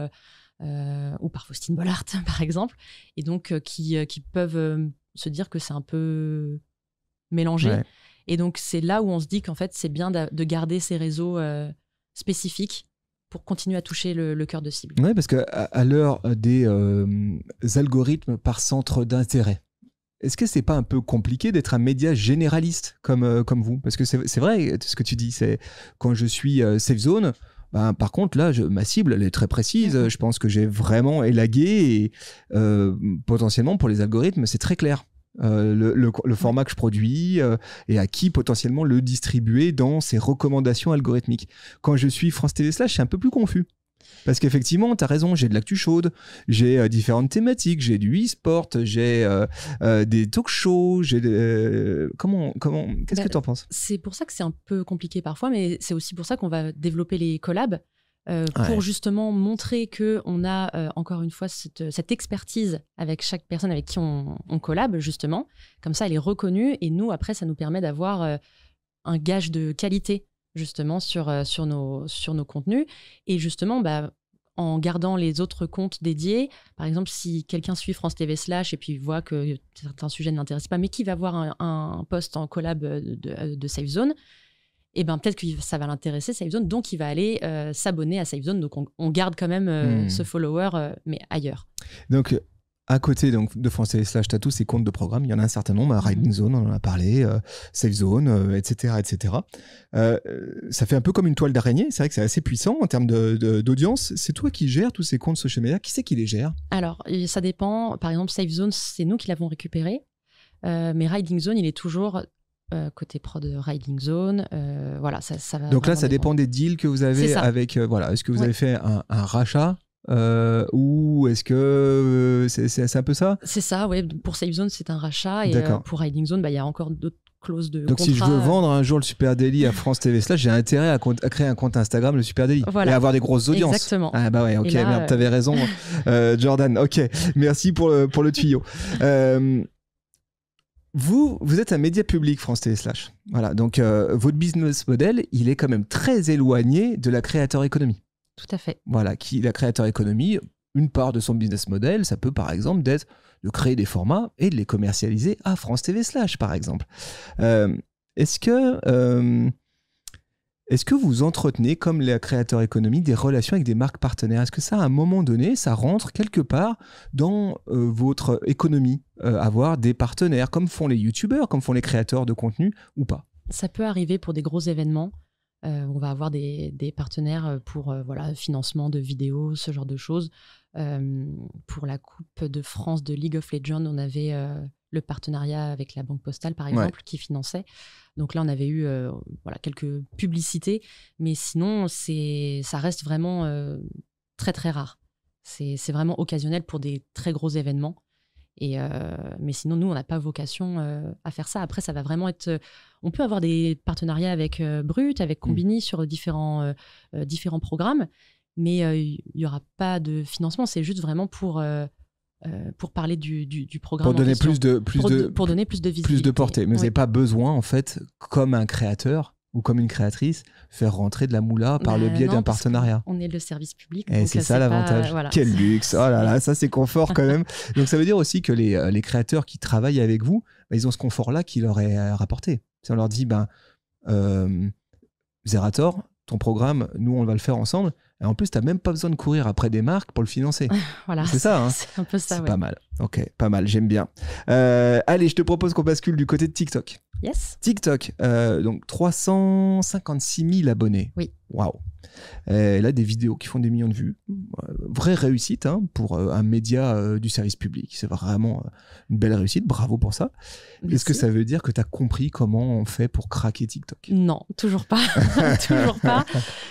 par Faustine Bollard par exemple, et donc qui peuvent se dire que c'est un peu mélangé. Ouais. Et donc, c'est là où on se dit qu'en fait, c'est bien de garder ces réseaux spécifiques pour continuer à toucher le cœur de cible. Oui, parce qu'à l'heure des algorithmes par centre d'intérêt, est-ce que c'est pas un peu compliqué d'être un média généraliste comme vous? Parce que c'est vrai ce que tu dis, c'est quand je suis Safe Zone, par contre, là, ma cible, elle est très précise. Je pense que j'ai vraiment élagué et potentiellement, pour les algorithmes, c'est très clair. Le format que je produis et à qui potentiellement le distribuer dans ses recommandations algorithmiques. Quand je suis France TV/, c'est un peu plus confus. Parce qu'effectivement, tu as raison, j'ai de l'actu chaude, j'ai différentes thématiques, j'ai du e-sport, j'ai des talk shows, j'ai qu'est-ce que tu en penses? C'est pour ça que c'est un peu compliqué parfois, mais c'est aussi pour ça qu'on va développer les collabs. Pour justement montrer qu'on a encore une fois cette expertise avec chaque personne avec qui on collab, justement. Comme ça, elle est reconnue et nous, après, ça nous permet d'avoir un gage de qualité justement sur nos contenus. Et justement, en gardant les autres comptes dédiés, par exemple, si quelqu'un suit France TV/ et puis voit que certains sujets ne l'intéressent pas, mais qui va voir un post en collab de Safe Zone, et peut-être que ça va l'intéresser, Safe Zone, donc il va aller s'abonner à Safe Zone. Donc on garde quand même ce follower, mais ailleurs. Donc à côté de France TV/, tu as tous ces comptes de programmes, il y en a un certain nombre, Riding Zone, on en a parlé, Safe Zone, etc. etc. Ça fait un peu comme une toile d'araignée, c'est vrai que c'est assez puissant en termes d'audience. C'est toi qui gères tous ces comptes social media, qui c'est qui les gère? Alors, ça dépend. Par exemple, Safe Zone, c'est nous qui l'avons récupéré, mais Riding Zone, il est toujours... côté prod de Riding Zone, voilà, ça va. Donc là, ça dépend des deals que vous avez avec. Est-ce que vous avez fait un rachat ou est-ce que c'est un peu ça? C'est ça, oui. Pour Safe Zone, c'est un rachat, et pour Riding Zone, il y a encore d'autres clauses de Donc contrat. Si je veux vendre un jour le Super Daily à France TV/, j'ai intérêt à créer un compte Instagram, le Super Daily, et avoir des grosses audiences. Exactement. Ah bah ouais, ok, merde, t'avais raison, Jordan. Ok, merci pour le tuyau. Vous êtes un média public, France TV/. Voilà, donc votre business model, il est quand même très éloigné de la créateur économie. tout à fait. Voilà, la créateur économie, une part de son business model, ça peut par exemple d'être de créer des formats et de les commercialiser à France TV Slash, par exemple. Est-ce que vous entretenez, comme la créateur économie, des relations avec des marques partenaires? Est-ce que ça, à un moment donné, ça rentre quelque part dans votre économie, avoir des partenaires, comme font les youtubeurs, comme font les créateurs de contenu, ou pas? Ça peut arriver pour des gros événements. On va avoir des partenaires pour financement de vidéos, ce genre de choses. Pour la Coupe de France de League of Legends, on avait le partenariat avec la Banque Postale, par exemple, qui finançait. Donc là, on avait eu quelques publicités, mais sinon, ça reste vraiment très, très rare. C'est vraiment occasionnel pour des très gros événements. Mais sinon, nous, on n'a pas vocation à faire ça. Après, ça va vraiment être... on peut avoir des partenariats avec Brut, avec Combini sur différents programmes, mais il n'y aura pas de financement. C'est juste vraiment pour parler du programme. Pour donner plus de visibilité. Plus de portée. Mais vous n'avez pas besoin, en fait, comme un créateur ou comme une créatrice, faire rentrer de la moula par le biais d'un partenariat. On est le service public. Et c'est ça l'avantage. Voilà. Quel luxe. Oh là là, ça c'est confort quand même. Donc ça veut dire aussi que les créateurs qui travaillent avec vous, ils ont ce confort-là qui leur est rapporté. Si on leur dit, Zerator, ton programme, nous on va le faire ensemble. Et en plus, tu n'as même pas besoin de courir après des marques pour le financer. Voilà, c'est ça, hein. C'est un peu ça. C'est pas mal. Ok, pas mal, j'aime bien. Allez, je te propose qu'on bascule du côté de TikTok. Yes. TikTok, donc 356 000 abonnés. Oui. Waouh. Là, des vidéos qui font des millions de vues. Vraie réussite pour un média du service public. C'est vraiment une belle réussite. Bravo pour ça. Merci. Est-ce que ça veut dire que tu as compris comment on fait pour craquer TikTok? Non, toujours pas. Toujours pas.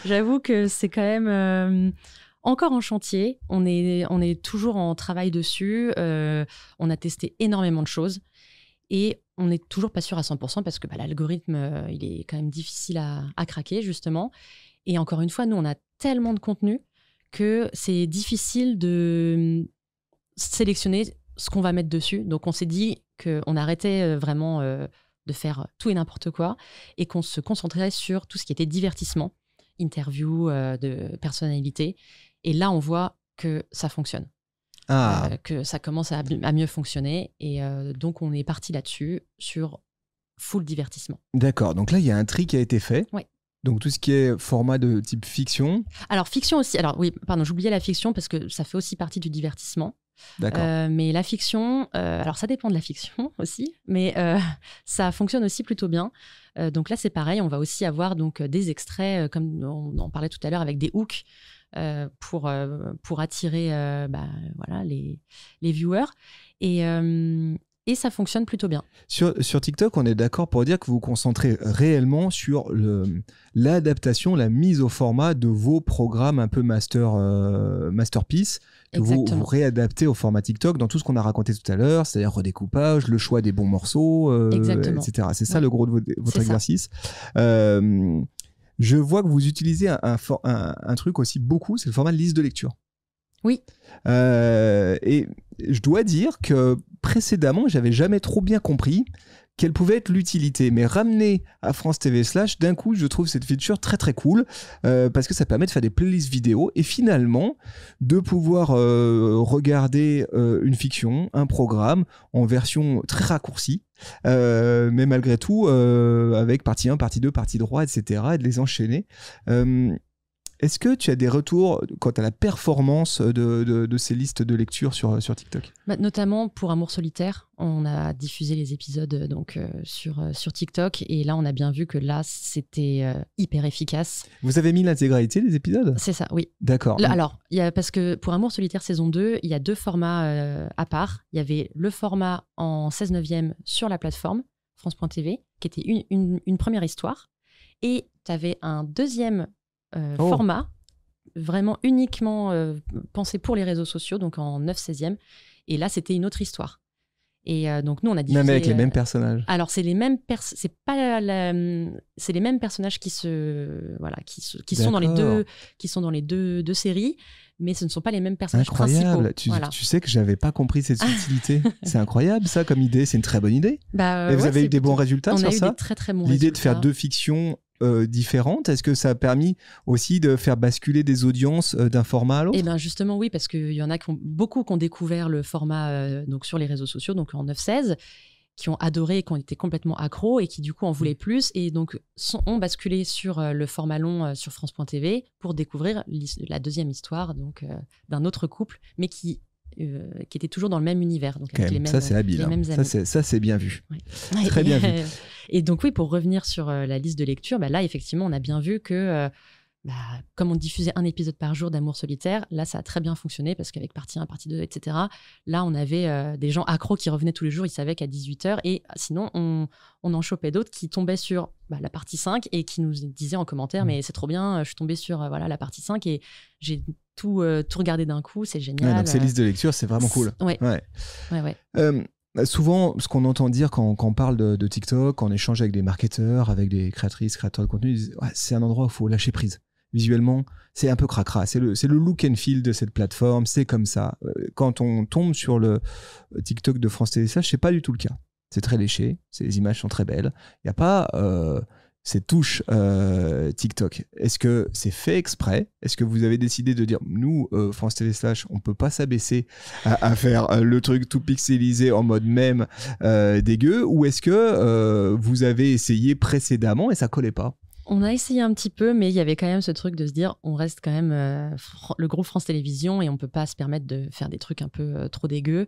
J'avoue que c'est quand même... encore en chantier, on est toujours en travail dessus, on a testé énormément de choses et on n'est toujours pas sûr à 100% parce que l'algorithme, il est quand même difficile à craquer justement. Et encore une fois, nous, on a tellement de contenu que c'est difficile de sélectionner ce qu'on va mettre dessus. Donc on s'est dit qu'on arrêtait vraiment de faire tout et n'importe quoi et qu'on se concentrait sur tout ce qui était divertissement, interview de personnalités. Et là, on voit que ça fonctionne, que ça commence à mieux fonctionner. Et donc, on est parti là-dessus, sur full divertissement. D'accord. Donc là, il y a un tri qui a été fait. Oui. Donc, tout ce qui est format de type fiction. Alors, fiction aussi. Alors, oui, pardon, j'oubliais la fiction parce que ça fait aussi partie du divertissement. D'accord. Mais la fiction, alors ça dépend de la fiction aussi, mais ça fonctionne aussi plutôt bien. Donc là, c'est pareil. On va aussi avoir donc, des extraits, comme on en parlait tout à l'heure, avec des hooks. Pour attirer les viewers et ça fonctionne plutôt bien. Sur TikTok, on est d'accord pour dire que vous vous concentrez réellement sur l'adaptation, la mise au format de vos programmes un peu masterpiece, que vous réadaptez au format TikTok dans tout ce qu'on a raconté tout à l'heure, c'est-à-dire redécoupage, le choix des bons morceaux, etc. C'est ça le gros de votre exercice. Je vois que vous utilisez un truc aussi beaucoup, c'est le format de liste de lecture. Oui. Et je dois dire que précédemment, j'avais jamais trop bien compris quelle pouvait être l'utilité. Mais ramener à France TV Slash, d'un coup, je trouve cette feature très très cool parce que ça permet de faire des playlists vidéo et finalement de pouvoir regarder une fiction, un programme en version très raccourcie. Mais malgré tout, avec partie 1, partie 2, partie 3, etc. et de les enchaîner. Est-ce que tu as des retours quant à la performance de ces listes de lecture sur TikTok ? Notamment pour Amour solitaire, on a diffusé les épisodes sur TikTok et là on a bien vu que là c'était hyper efficace. Vous avez mis l'intégralité des épisodes ? C'est ça, oui. D'accord. Alors, parce que pour Amour solitaire saison 2, il y a 2 formats à part. Il y avait le format en 16/9 sur la plateforme France.tv qui était une première histoire et tu avais un deuxième format vraiment uniquement pensé pour les réseaux sociaux, donc en 9/16. Et là, c'était une autre histoire. Et donc, nous, on a diffusé... Même avec les mêmes personnages. Alors, c'est les mêmes c'est les mêmes personnages qui sont dans les deux séries, mais ce ne sont pas les mêmes personnages principaux. Tu sais que j'avais pas compris cette subtilité. C'est incroyable, ça, comme idée. C'est une très bonne idée. Et vous avez eu des bons résultats sur ça ? On a eu des très, très bons résultats. L'idée de faire 2 fictions différentes? Est-ce que ça a permis aussi de faire basculer des audiences d'un format à l'autre? Eh bien justement oui, parce qu'il y en a beaucoup qui ont découvert le format donc sur les réseaux sociaux, donc en 9-16, qui ont adoré, qui ont été complètement accros et qui du coup en voulaient plus et donc ont basculé sur le format long sur France.tv pour découvrir la deuxième histoire donc d'un autre couple, mais qui était toujours dans le même univers. Donc avec les mêmes, ça c'est habile, ça c'est bien vu. Ouais. Très bien vu. Et donc oui, pour revenir sur la liste de lecture, là effectivement on a bien vu que comme on diffusait un épisode par jour d'Amour solitaire, là ça a très bien fonctionné parce qu'avec partie 1, partie 2, etc., là on avait des gens accros qui revenaient tous les jours, ils savaient qu'à 18h, et sinon on en chopait d'autres qui tombaient sur la partie 5 et qui nous disaient en commentaire mais c'est trop bien, je suis tombée sur la partie 5 et j'ai tout regardé d'un coup, c'est génial. Donc ces listes de lecture, c'est vraiment cool. Ouais. Souvent, ce qu'on entend dire quand on parle de TikTok, quand on échange avec des marketeurs, avec des créatrices, créateurs de contenu, ils disent c'est un endroit où il faut lâcher prise. Visuellement, c'est un peu cracra. C'est le look and feel de cette plateforme. C'est comme ça. Quand on tombe sur le TikTok de France Télévisions, c'est pas du tout le cas. C'est très léché. Les images sont très belles. Il n'y a pas ces touches TikTok. Est-ce que c'est fait exprès? Est-ce que vous avez décidé de dire, nous, France Télévisions, on peut pas s'abaisser à faire le truc tout pixelisé en mode mème dégueu? Ou est-ce que vous avez essayé précédemment et ça collait pas? On a essayé un petit peu, mais il y avait quand même ce truc de se dire, on reste quand même le groupe France Télévisions et on peut pas se permettre de faire des trucs un peu trop dégueux.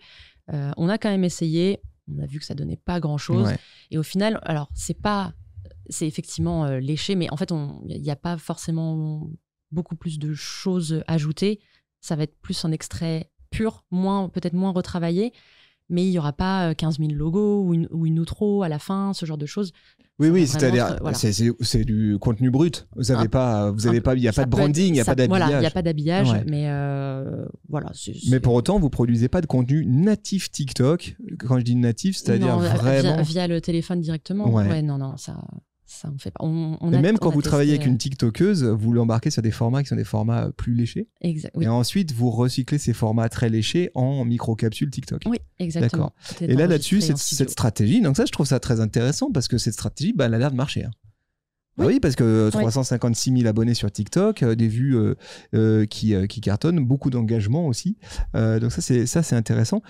On a quand même essayé, on a vu que ça donnait pas grand-chose. Ouais. Et au final, alors c'est effectivement léché, mais en fait, il n'y a pas forcément beaucoup plus de choses ajoutées. Ça va être plus un extrait pur, peut-être moins retravaillé, mais il n'y aura pas 15 000 logos ou une outro à la fin, ce genre de choses. Oui, c'est-à-dire, c'est du contenu brut. Vous n'avez pas, il n'y a pas de branding, il n'y a pas d'habillage. Voilà, il n'y a pas d'habillage, mais voilà. Mais pour autant, vous ne produisez pas de contenu natif TikTok. Quand je dis natif, c'est-à-dire vraiment... Via le téléphone directement. Ouais, non, ça on fait pas. Et même quand vous travaillez avec une TikTokeuse, vous l'embarquez sur des formats qui sont des formats plus léchés. Exact. Oui. Et ensuite, vous recyclez ces formats très léchés en micro-capsules TikTok. Oui, exactement. D'accord. Et là-dessus, cette stratégie, donc ça, je trouve ça très intéressant parce que cette stratégie, elle a l'air de marcher. Hein. Oui, parce que 356 000 abonnés sur TikTok, des vues qui cartonnent, beaucoup d'engagement aussi. Donc ça, c'est intéressant.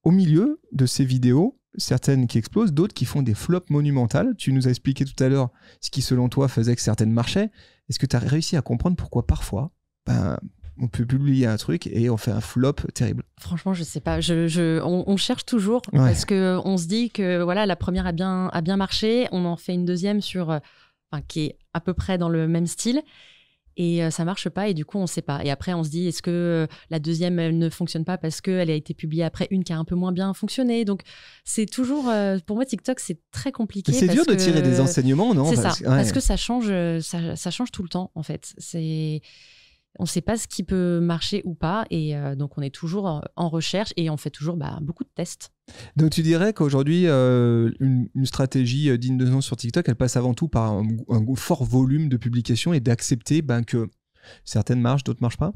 Au milieu de ces vidéos, certaines qui explosent, d'autres qui font des flops monumentales. Tu nous as expliqué tout à l'heure ce qui, selon toi, faisait que certaines marchaient. Est-ce que tu as réussi à comprendre pourquoi parfois, on peut publier un truc et on fait un flop terrible? Franchement, je sais pas. On cherche toujours parce qu'on se dit que la première a bien marché. On en fait une deuxième qui est à peu près dans le même style. Et ça marche pas et du coup on sait pas. Et après on se dit est-ce que la deuxième elle ne fonctionne pas parce qu'elle a été publiée après une qui a un peu moins bien fonctionné. Donc c'est toujours pour moi TikTok c'est très compliqué. C'est dur de tirer des enseignements, non? Parce que ça change tout le temps en fait. On ne sait pas ce qui peut marcher ou pas et donc on est toujours en recherche et on fait toujours beaucoup de tests. Donc tu dirais qu'aujourd'hui une stratégie digne de nom sur TikTok, elle passe avant tout par un fort volume de publications et d'accepter que certaines marchent, d'autres marchent pas?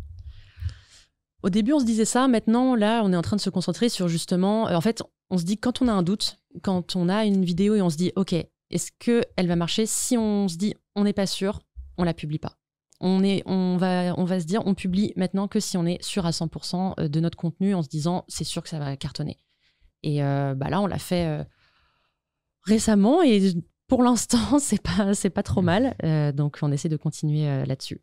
Au début on se disait ça, maintenant là on est en train de se concentrer sur justement, en fait on se dit quand on a un doute, quand on a une vidéo et on se dit ok, est-ce qu'elle va marcher? Si on se dit on n'est pas sûr, on la publie pas. On va se dire, on publie maintenant que si on est sûr à 100% de notre contenu en se disant, c'est sûr que ça va cartonner. Et là, on l'a fait récemment et pour l'instant, c'est pas trop mal. Donc, on essaie de continuer là-dessus.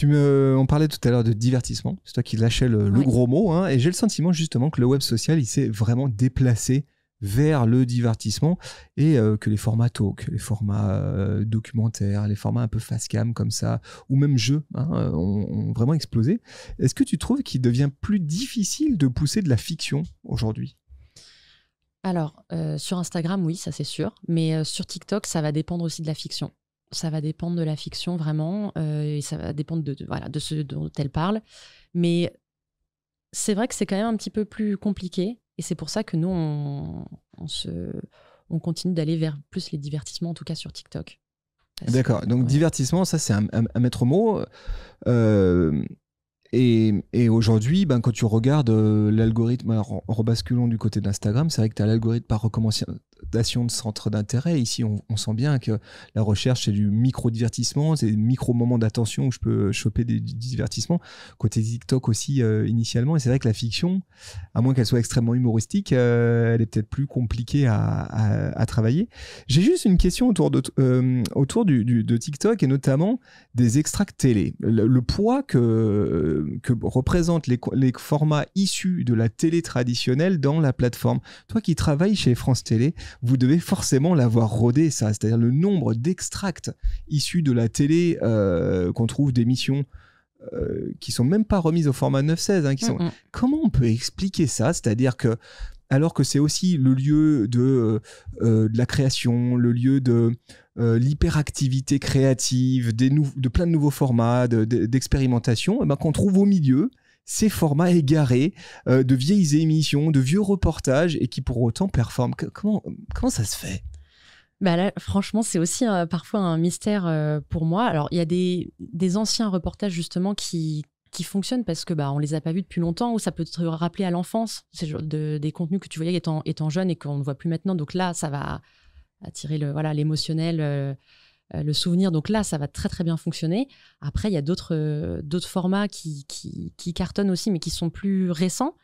On parlait tout à l'heure de divertissement. C'est toi qui lâchais le gros mot. Hein, et j'ai le sentiment justement que le web social, il s'est vraiment déplacé vers le divertissement et que les formats talk, les formats documentaires, les formats un peu face cam comme ça, ou même jeux, ont vraiment explosé. Est-ce que tu trouves qu'il devient plus difficile de pousser de la fiction aujourd'hui? Alors, sur Instagram, oui, ça c'est sûr. Mais sur TikTok, ça va dépendre aussi de la fiction. Ça va dépendre de la fiction, vraiment. Et ça va dépendre de ce dont elle parle. Mais c'est vrai que c'est quand même un petit peu plus compliqué. Et c'est pour ça que nous, on continue d'aller vers plus les divertissements, en tout cas sur TikTok. D'accord. Donc, divertissement, ça, c'est un maître mot. Et aujourd'hui, quand tu regardes l'algorithme, alors, en rebasculons du côté d'Instagram, c'est vrai que tu as l'algorithme par recommandation de centre d'intérêt. Ici, on sent bien que la recherche, c'est du micro-divertissement, c'est des micro-moments d'attention où je peux choper des divertissements. Côté TikTok aussi, initialement. Et c'est vrai que la fiction, à moins qu'elle soit extrêmement humoristique, elle est peut-être plus compliquée à travailler. J'ai juste une question autour de TikTok et notamment des extracts télé. Le poids que représentent les formats issus de la télé traditionnelle dans la plateforme. Toi qui travailles chez France Télé, vous devez forcément l'avoir rodé, ça, c'est-à-dire le nombre d'extracts issus de la télé qu'on trouve d'émissions qui sont même pas remises au format 9/16. Comment on peut expliquer ça? C'est-à-dire que alors que c'est aussi le lieu de la création, le lieu de l'hyperactivité créative, de plein de nouveaux formats, d'expérimentation, qu'on trouve au milieu ces formats égarés de vieilles émissions, de vieux reportages et qui pour autant performent. Comment ça se fait? Là, franchement, c'est aussi parfois un mystère pour moi. Alors, il y a des anciens reportages justement qui fonctionnent parce que on les a pas vus depuis longtemps, ou ça peut te rappeler à l'enfance, c'est des contenus que tu voyais étant jeune et qu'on ne voit plus maintenant. Donc là, ça va attirer l'émotionnel, le souvenir. Donc là, ça va très très bien fonctionner. Après, il y a d'autres formats qui cartonnent aussi, mais qui sont plus récents.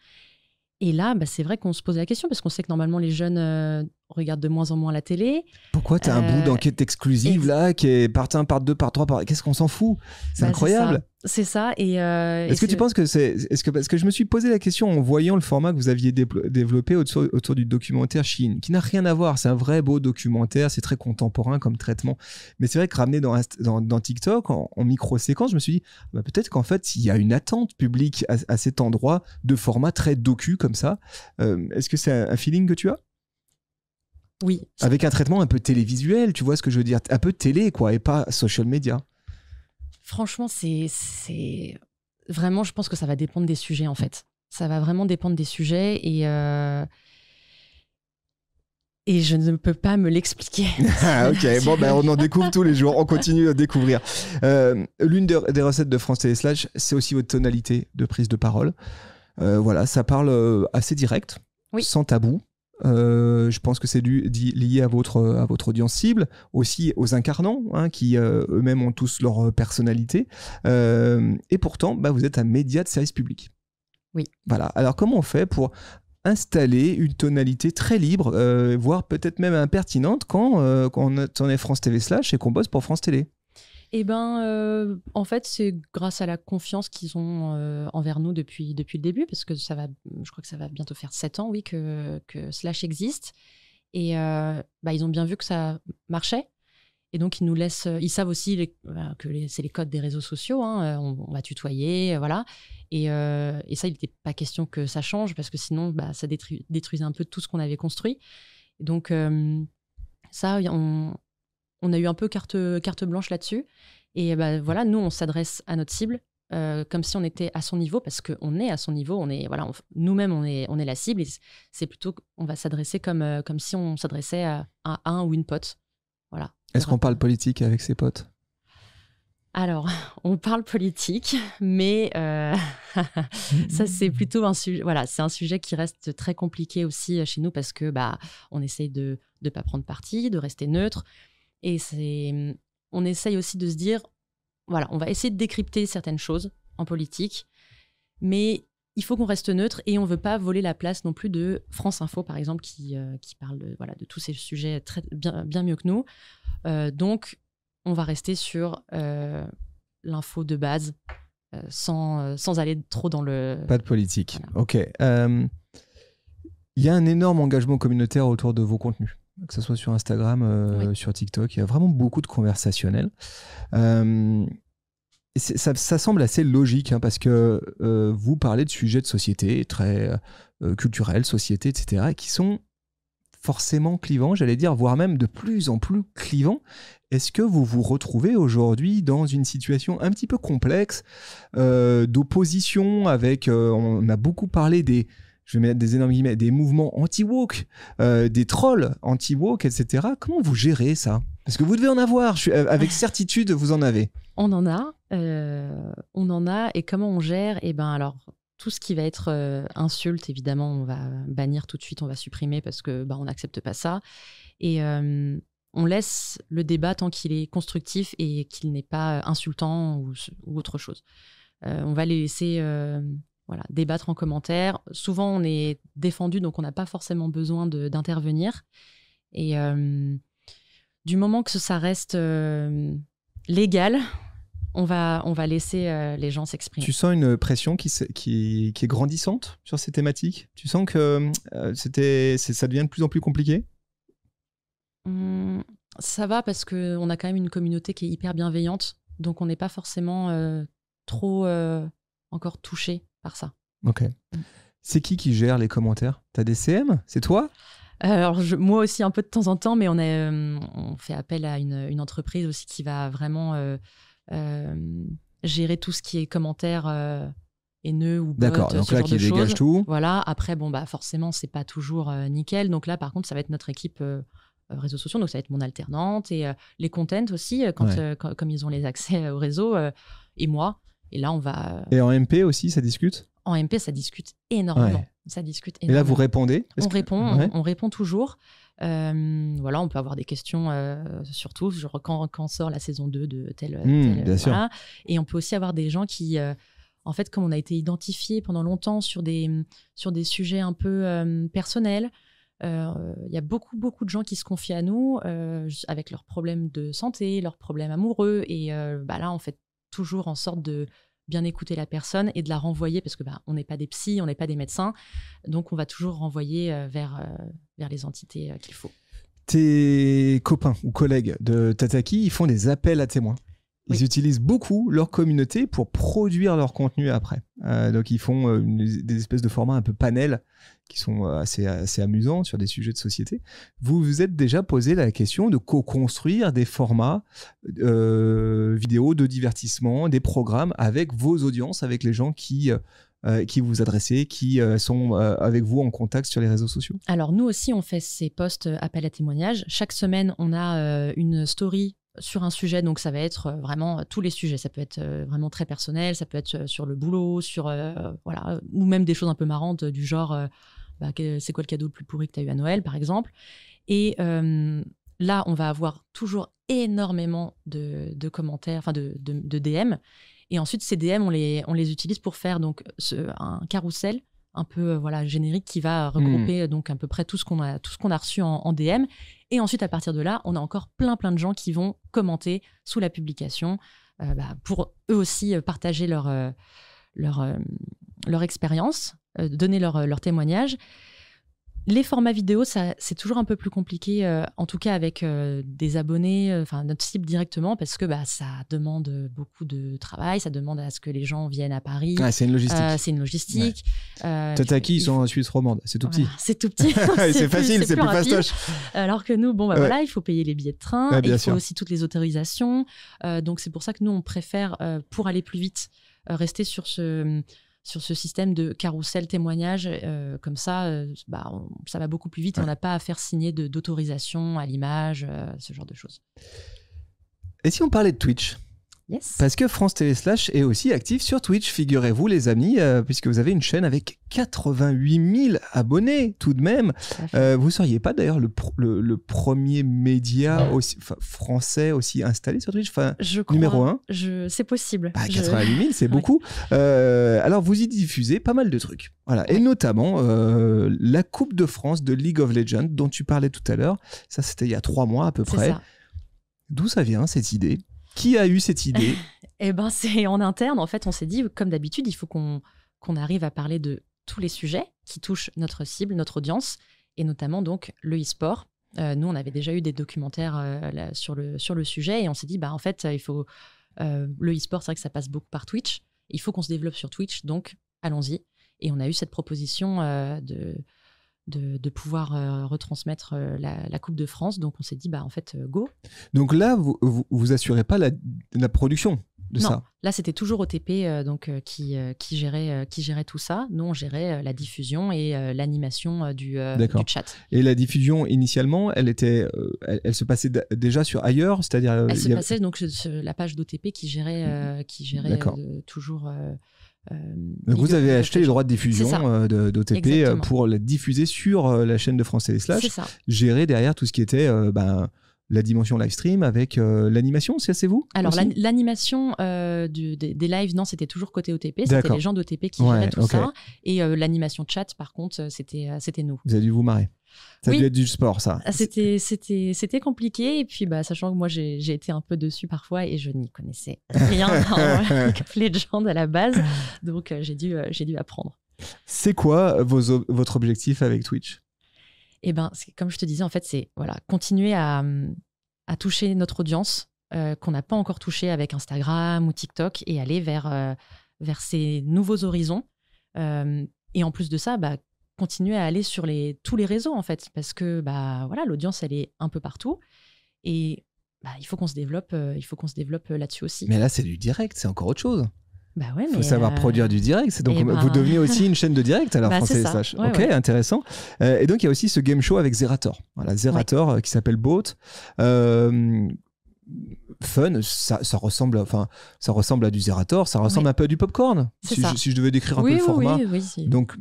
Et là, c'est vrai qu'on se pose la question parce qu'on sait que normalement les jeunes regardent de moins en moins la télé. Pourquoi tu as un bout d'enquête exclusive là qui est part 1, part 2, part 3, qu'est-ce qu'on s'en fout? C'est incroyable. C'est ça. Est-ce que tu penses que parce que je me suis posé la question en voyant le format que vous aviez développé autour du documentaire Shein, qui n'a rien à voir, c'est un vrai beau documentaire, c'est très contemporain comme traitement. Mais c'est vrai que ramené dans TikTok, en micro-séquence, je me suis dit, peut-être qu'en fait, il y a une attente publique à cet endroit de format très docu comme ça. Est-ce que c'est un feeling que tu as? Oui. Avec un traitement un peu télévisuel, tu vois ce que je veux dire? Un peu télé, quoi, et pas social media. Franchement, c'est vraiment, je pense que ça va dépendre des sujets, en fait. Ça va vraiment dépendre des sujets et je ne peux pas me l'expliquer. Ok, on en découvre tous les jours, on continue à découvrir. L'une des recettes de France Télé Slash, c'est aussi votre tonalité de prise de parole. Voilà, ça parle assez direct, sans tabou. Je pense que c'est lié à votre audience cible, aussi aux incarnants, qui eux-mêmes ont tous leur personnalité. Et pourtant, vous êtes un média de service public. Oui. Voilà. Alors, comment on fait pour installer une tonalité très libre, voire peut-être même impertinente quand on est France TV Slash et qu'on bosse pour France Télé? En fait, c'est grâce à la confiance qu'ils ont envers nous depuis le début, parce que je crois que ça va bientôt faire 7 ans, oui, que Slash existe. Et ils ont bien vu que ça marchait. Et donc, ils nous laissent... Ils savent aussi que c'est les codes des réseaux sociaux. On va tutoyer, voilà. Et ça, il n'était pas question que ça change, parce que sinon, ça détruisait un peu tout ce qu'on avait construit. Et donc, ça, on a eu un peu carte blanche là-dessus. Et voilà, nous, on s'adresse à notre cible comme si on était à son niveau, parce qu'on est à son niveau. Nous-mêmes, on est la cible. Et c'est plutôt qu'on va s'adresser comme si on s'adressait à un ou une pote. Voilà. Est-ce qu'on parle politique avec ses potes? Alors, on parle politique, mais ça, c'est plutôt un sujet. Voilà, c'est un sujet qui reste très compliqué aussi chez nous, parce que on essaye de ne pas prendre parti, de rester neutre. Et on essaye aussi de se dire, voilà, on va essayer de décrypter certaines choses en politique, mais il faut qu'on reste neutre et on ne veut pas voler la place non plus de France Info, par exemple, qui parle de tous ces sujets bien mieux que nous. Donc, on va rester sur l'info de base, sans aller trop dans le... Pas de politique, voilà. Ok. Il y a un énorme engagement communautaire autour de vos contenus, que ce soit sur Instagram, sur TikTok. Il y a vraiment beaucoup de conversationnel. Ça semble assez logique, parce que vous parlez de sujets de société très culturels, société, etc., qui sont forcément clivants, j'allais dire, voire même de plus en plus clivants. Est-ce que vous vous retrouvez aujourd'hui dans une situation un petit peu complexe d'opposition avec... on a beaucoup parlé des je vais mettre des énormes guillemets, des mouvements anti-woke, des trolls anti-woke, etc. Comment vous gérez ça? Parce que vous devez en avoir, avec certitude, vous en avez. On en a, et comment on gère? Eh ben alors, tout ce qui va être insulte, évidemment, on va bannir tout de suite, on va supprimer parce que on n'accepte pas ça. Et on laisse le débat tant qu'il est constructif et qu'il n'est pas insultant ou autre chose. On va les laisser débattre en commentaire. Souvent, on est défendu, donc on n'a pas forcément besoin d'intervenir. Et du moment que ça reste légal, on va laisser les gens s'exprimer. Tu sens une pression qui est grandissante sur ces thématiques? Tu sens que ça devient de plus en plus compliqué? Ça va parce qu'on a quand même une communauté qui est hyper bienveillante, donc on n'est pas forcément trop encore touché par ça. Ok. C'est qui gère les commentaires? T'as des CM? C'est toi? Alors moi aussi un peu de temps en temps, mais on fait appel à une entreprise aussi qui va vraiment gérer tout ce qui est commentaires haineux ou bots. D'accord, donc là qui dégage tout. Voilà, après forcément c'est pas toujours nickel, donc là par contre ça va être notre équipe réseaux sociaux, donc ça va être mon alternante et les contents aussi, comme ils ont les accès au réseau, et moi. Et là, on va... Et en MP aussi, ça discute? En MP, ça discute énormément. Ouais. Ça discute énormément. Et là, vous répondez? On répond toujours. On peut avoir des questions surtout quand sort la saison 2 de tel... bien sûr. Et on peut aussi avoir des gens qui... en fait, comme on a été identifiés pendant longtemps sur des sujets un peu personnels, y a beaucoup de gens qui se confient à nous avec leurs problèmes de santé, leurs problèmes amoureux. Et là, on fait toujours en sorte de bien écouter la personne et de la renvoyer, parce que on n'est pas des psys, on n'est pas des médecins, donc on va toujours renvoyer vers les entités qu'il faut. Tes copains ou collègues de Tataki, ils font des appels à témoins. Ils utilisent beaucoup leur communauté pour produire leur contenu après. Donc, ils font des espèces de formats un peu panels qui sont assez amusants sur des sujets de société. Vous vous êtes déjà posé la question de co-construire des formats vidéo de divertissement, des programmes avec vos audiences, avec les gens qui vous adressez, qui sont avec vous en contact sur les réseaux sociaux? Alors, nous aussi, on fait ces posts appels à témoignages. Chaque semaine, on a une story sur un sujet, donc ça va être vraiment tous les sujets. Ça peut être vraiment très personnel, ça peut être sur le boulot, ou même des choses un peu marrantes du genre c'est quoi le cadeau le plus pourri que tu as eu à Noël, par exemple. Et là, on va avoir toujours énormément de commentaires, enfin de DM. Et ensuite, ces DM, on les utilise pour faire donc un carrousel un peu générique qui va regrouper donc à peu près tout ce qu'on a reçu en DM. Et ensuite, à partir de là, on a encore plein de gens qui vont commenter sous la publication pour eux aussi partager leur expérience, donner leur témoignage. Les formats vidéo, c'est toujours un peu plus compliqué, en tout cas avec des abonnés, notre cible directement, parce que ça demande beaucoup de travail, ça demande à ce que les gens viennent à Paris. C'est une logistique. Ouais. Tataki, ils sont en Suisse romande, c'est tout petit. C'est tout petit. c'est facile, c'est plus fastoche. Alors que nous, il faut payer les billets de train, il faut aussi toutes les autorisations. Donc c'est pour ça que nous, on préfère, pour aller plus vite, rester sur ce système de carrousel témoignage, comme ça, ça va beaucoup plus vite et on n'a pas à faire signer d'autorisation à l'image, ce genre de choses. Et si on parlait de Twitch? Yes. Parce que France TV Slash est aussi actif sur Twitch, figurez-vous les amis, puisque vous avez une chaîne avec 88 000 abonnés tout de même. Vous ne seriez pas d'ailleurs le premier média français aussi installé sur Twitch, numéro 1? C'est possible. 88 000, c'est beaucoup. Alors vous y diffusez pas mal de trucs. Voilà. Ouais. Et notamment la Coupe de France de League of Legends dont tu parlais tout à l'heure. Ça, c'était il y a 3 mois à peu près. Ça. D'où ça vient cette idée? Qui a eu cette idée? C'est en interne. En fait, on s'est dit, comme d'habitude, il faut qu'on arrive à parler de tous les sujets qui touchent notre cible, notre audience, et notamment donc le e-sport. Nous, on avait déjà eu des documentaires sur le sujet, et on s'est dit, en fait, il faut le e-sport, c'est vrai que ça passe beaucoup par Twitch. Il faut qu'on se développe sur Twitch, donc allons-y. Et on a eu cette proposition de pouvoir retransmettre la Coupe de France. Donc, on s'est dit, en fait, go. Donc là, vous assurez pas la production? de ça? Là, c'était toujours OTP qui gérait tout ça. Nous, on gérait la diffusion et l'animation du chat. Et la diffusion, initialement, elle se passait déjà sur ailleurs, c'est-à-dire... Elle se passait donc sur la page d'OTP qui gérait toujours... donc vous avez acheté les droits de diffusion d'OTP pour la diffuser sur la chaîne de France Télé /, gérer derrière tout ce qui était... la dimension live stream avec l'animation, c'est vous? Alors l'animation des lives, non, c'était toujours côté OTP, c'était les gens d'OTP qui géraient tout ça. Et l'animation chat, par contre, c'était nous. Vous avez dû vous marrer. Ça a dû être du sport, ça. C'était compliqué. Et puis, sachant que moi, j'ai été un peu dessus parfois et je n'y connaissais rien en League of Legends à la base. Donc, j'ai dû apprendre. C'est quoi votre objectif avec Twitch? Eh ben, comme je te disais, en fait, c'est continuer à toucher notre audience qu'on n'a pas encore touchée avec Instagram ou TikTok et aller vers ces nouveaux horizons. Et en plus de ça, continuer à aller sur tous les réseaux, en fait, parce que l'audience, elle est un peu partout. Et il faut qu'on se développe là-dessus aussi. Mais là, c'est du direct, c'est encore autre chose. Il faut savoir produire du direct. Donc, vous devenez aussi une chaîne de direct alors France Télé /. Ok, intéressant. Et donc, il y a aussi ce game show avec Zerator. Voilà, Zerator qui s'appelle Boat. Fun, ça ressemble à du Zerator, ça ressemble un peu à du popcorn. Si je devais décrire un peu le format. Oui. Donc,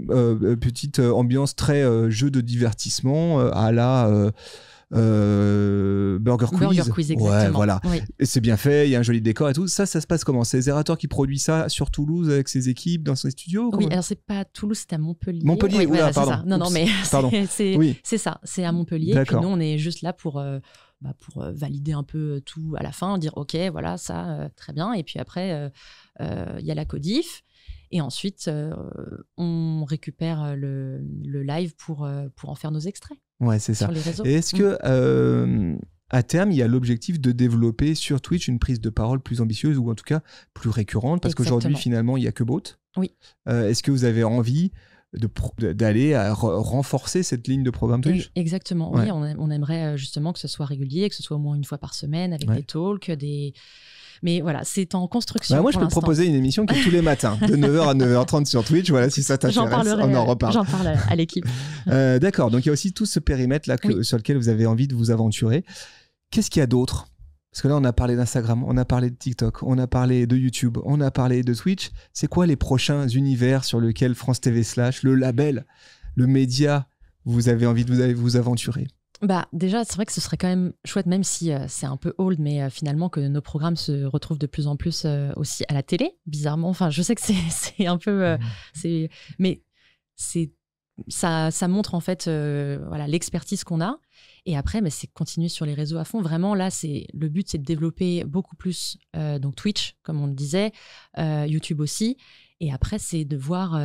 petite ambiance très jeu de divertissement à la... Burger Quiz, exactement. Ouais, voilà. Et c'est bien fait, il y a un joli décor et tout. Ça se passe comment? C'est Zerator qui produit ça sur Toulouse avec ses équipes dans son studio? Oui, alors c'est pas à Toulouse, c'est à Montpellier. Pardon. Ça. Non, mais c'est ça, c'est à Montpellier. D'accord. Et puis nous, on est juste là pour valider un peu tout à la fin, dire ok, voilà, ça, très bien. Et puis après, il y a la codif. Et ensuite, on récupère le live pour en faire nos extraits. Ouais, c'est ça. Sur les réseaux. Et est-ce que à terme, il y a l'objectif de développer sur Twitch une prise de parole plus ambitieuse ou en tout cas plus récurrente? Parce qu'aujourd'hui, finalement, il n'y a que Boat. Oui. Est-ce que vous avez envie d'aller renforcer cette ligne de programme Twitch? Oui, exactement. Ouais. Oui, on aimerait justement que ce soit régulier, que ce soit au moins une fois par semaine avec des talks, Mais voilà, c'est en construction. Moi, je peux te proposer une émission qui est tous les matins, de 9h à 9h30 sur Twitch. Voilà, si ça t'intéresse, on en reparle. J'en parle à l'équipe. D'accord, donc il y a aussi tout ce périmètre-là sur lequel vous avez envie de vous aventurer. Qu'est-ce qu'il y a d'autre? Parce que là, on a parlé d'Instagram, on a parlé de TikTok, on a parlé de YouTube, on a parlé de Twitch. C'est quoi les prochains univers sur lesquels France TV /, le label, le média, vous avez envie de vous aventurer? Déjà, c'est vrai que ce serait quand même chouette, même si c'est un peu old, mais finalement que nos programmes se retrouvent de plus en plus aussi à la télé, bizarrement. Enfin, je sais que c'est un peu... mais ça montre en fait l'expertise qu'on a. Et après, c'est continuer sur les réseaux à fond. Vraiment, là, le but, c'est de développer beaucoup plus donc Twitch, comme on le disait, YouTube aussi. Et après, c'est de voir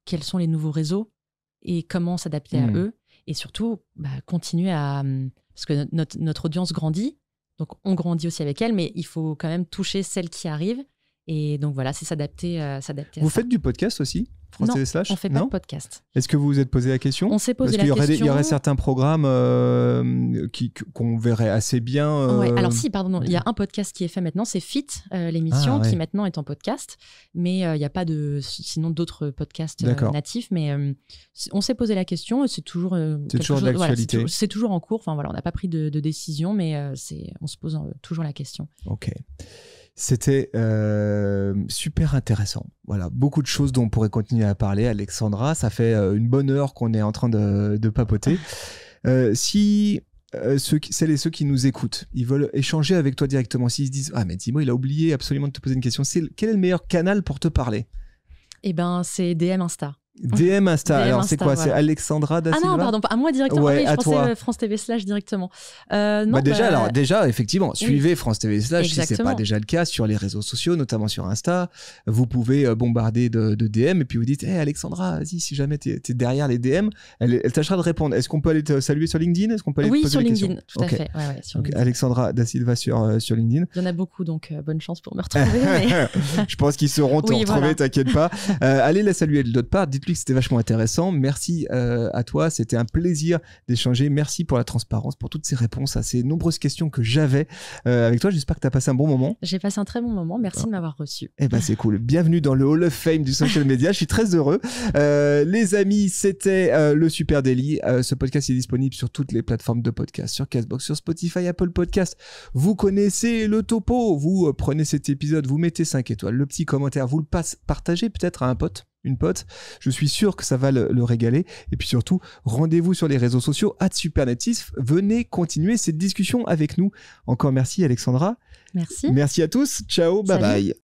quels sont les nouveaux réseaux et comment s'adapter à eux. Et surtout, continuer parce que notre audience grandit, donc on grandit aussi avec elle, mais il faut quand même toucher celles qui arrivent. Et donc voilà, c'est s'adapter à ça. Vous faites du podcast aussi, France TV /? Non, on fait pas de podcast. Est-ce que vous vous êtes posé la question? On s'est posé la question. Il y aurait certains programmes qu'on verrait assez bien. Ouais, alors si, pardon, il y a un podcast qui est fait maintenant, c'est Fit, l'émission, qui maintenant est en podcast. Mais il n'y a pas sinon d'autres podcasts natifs. Mais on s'est posé la question et c'est toujours d'actualité. Voilà, c'est toujours en cours. Enfin, voilà, on n'a pas pris de décision, mais on se pose toujours la question. Ok. C'était super intéressant. Voilà, beaucoup de choses dont on pourrait continuer à parler, Alexandra. Ça fait une bonne heure qu'on est en train de papoter. Si celles et ceux qui nous écoutent, ils veulent échanger avec toi directement, s'ils se disent « Ah, mais Timo, il a oublié absolument de te poser une question. » Quel est le meilleur canal pour te parler? Eh ben, c'est DM Insta. DM Insta. Alors, c'est quoi? C'est Alexandra da Silva? Ah non, pardon, à moi directement. Ouais, je pensais France TV / directement. Non, déjà, effectivement, suivez France TV / si c'est pas déjà le cas sur les réseaux sociaux, notamment sur Insta. Vous pouvez bombarder de DM et puis vous dites hey, Alexandra, vas-y, si jamais t'es derrière les DM, elle tâchera de répondre. Est-ce qu'on peut aller te saluer sur LinkedIn? Est-ce qu'on peut aller te poser des questions? Oui, sur LinkedIn, tout à fait. Ouais, sur LinkedIn. Alexandra da Silva sur LinkedIn. Il y en a beaucoup, donc bonne chance pour me retrouver. Je pense qu'ils sauront te retrouver, t'inquiète pas. Allez la saluer de l'autre part. Dites-lui expliques, c'était vachement intéressant. Merci à toi, c'était un plaisir d'échanger. Merci pour la transparence, pour toutes ces réponses à ces nombreuses questions que j'avais avec toi. J'espère que tu as passé un bon moment. J'ai passé un très bon moment, merci de m'avoir reçu. Eh ben c'est cool. Bienvenue dans le Hall of Fame du social media. Je suis très heureux. Les amis, c'était le Super Daily. Ce podcast est disponible sur toutes les plateformes de podcast, sur Castbox, sur Spotify, Apple Podcast. Vous connaissez le topo. Vous prenez cet épisode, vous mettez 5 étoiles, le petit commentaire, vous le partagez peut-être à un pote, une pote. Je suis sûr que ça va le régaler. Et puis surtout, rendez-vous sur les réseaux sociaux @supernatif. Venez continuer cette discussion avec nous. Encore merci Alexandra. Merci. Merci à tous. Ciao, bye bye.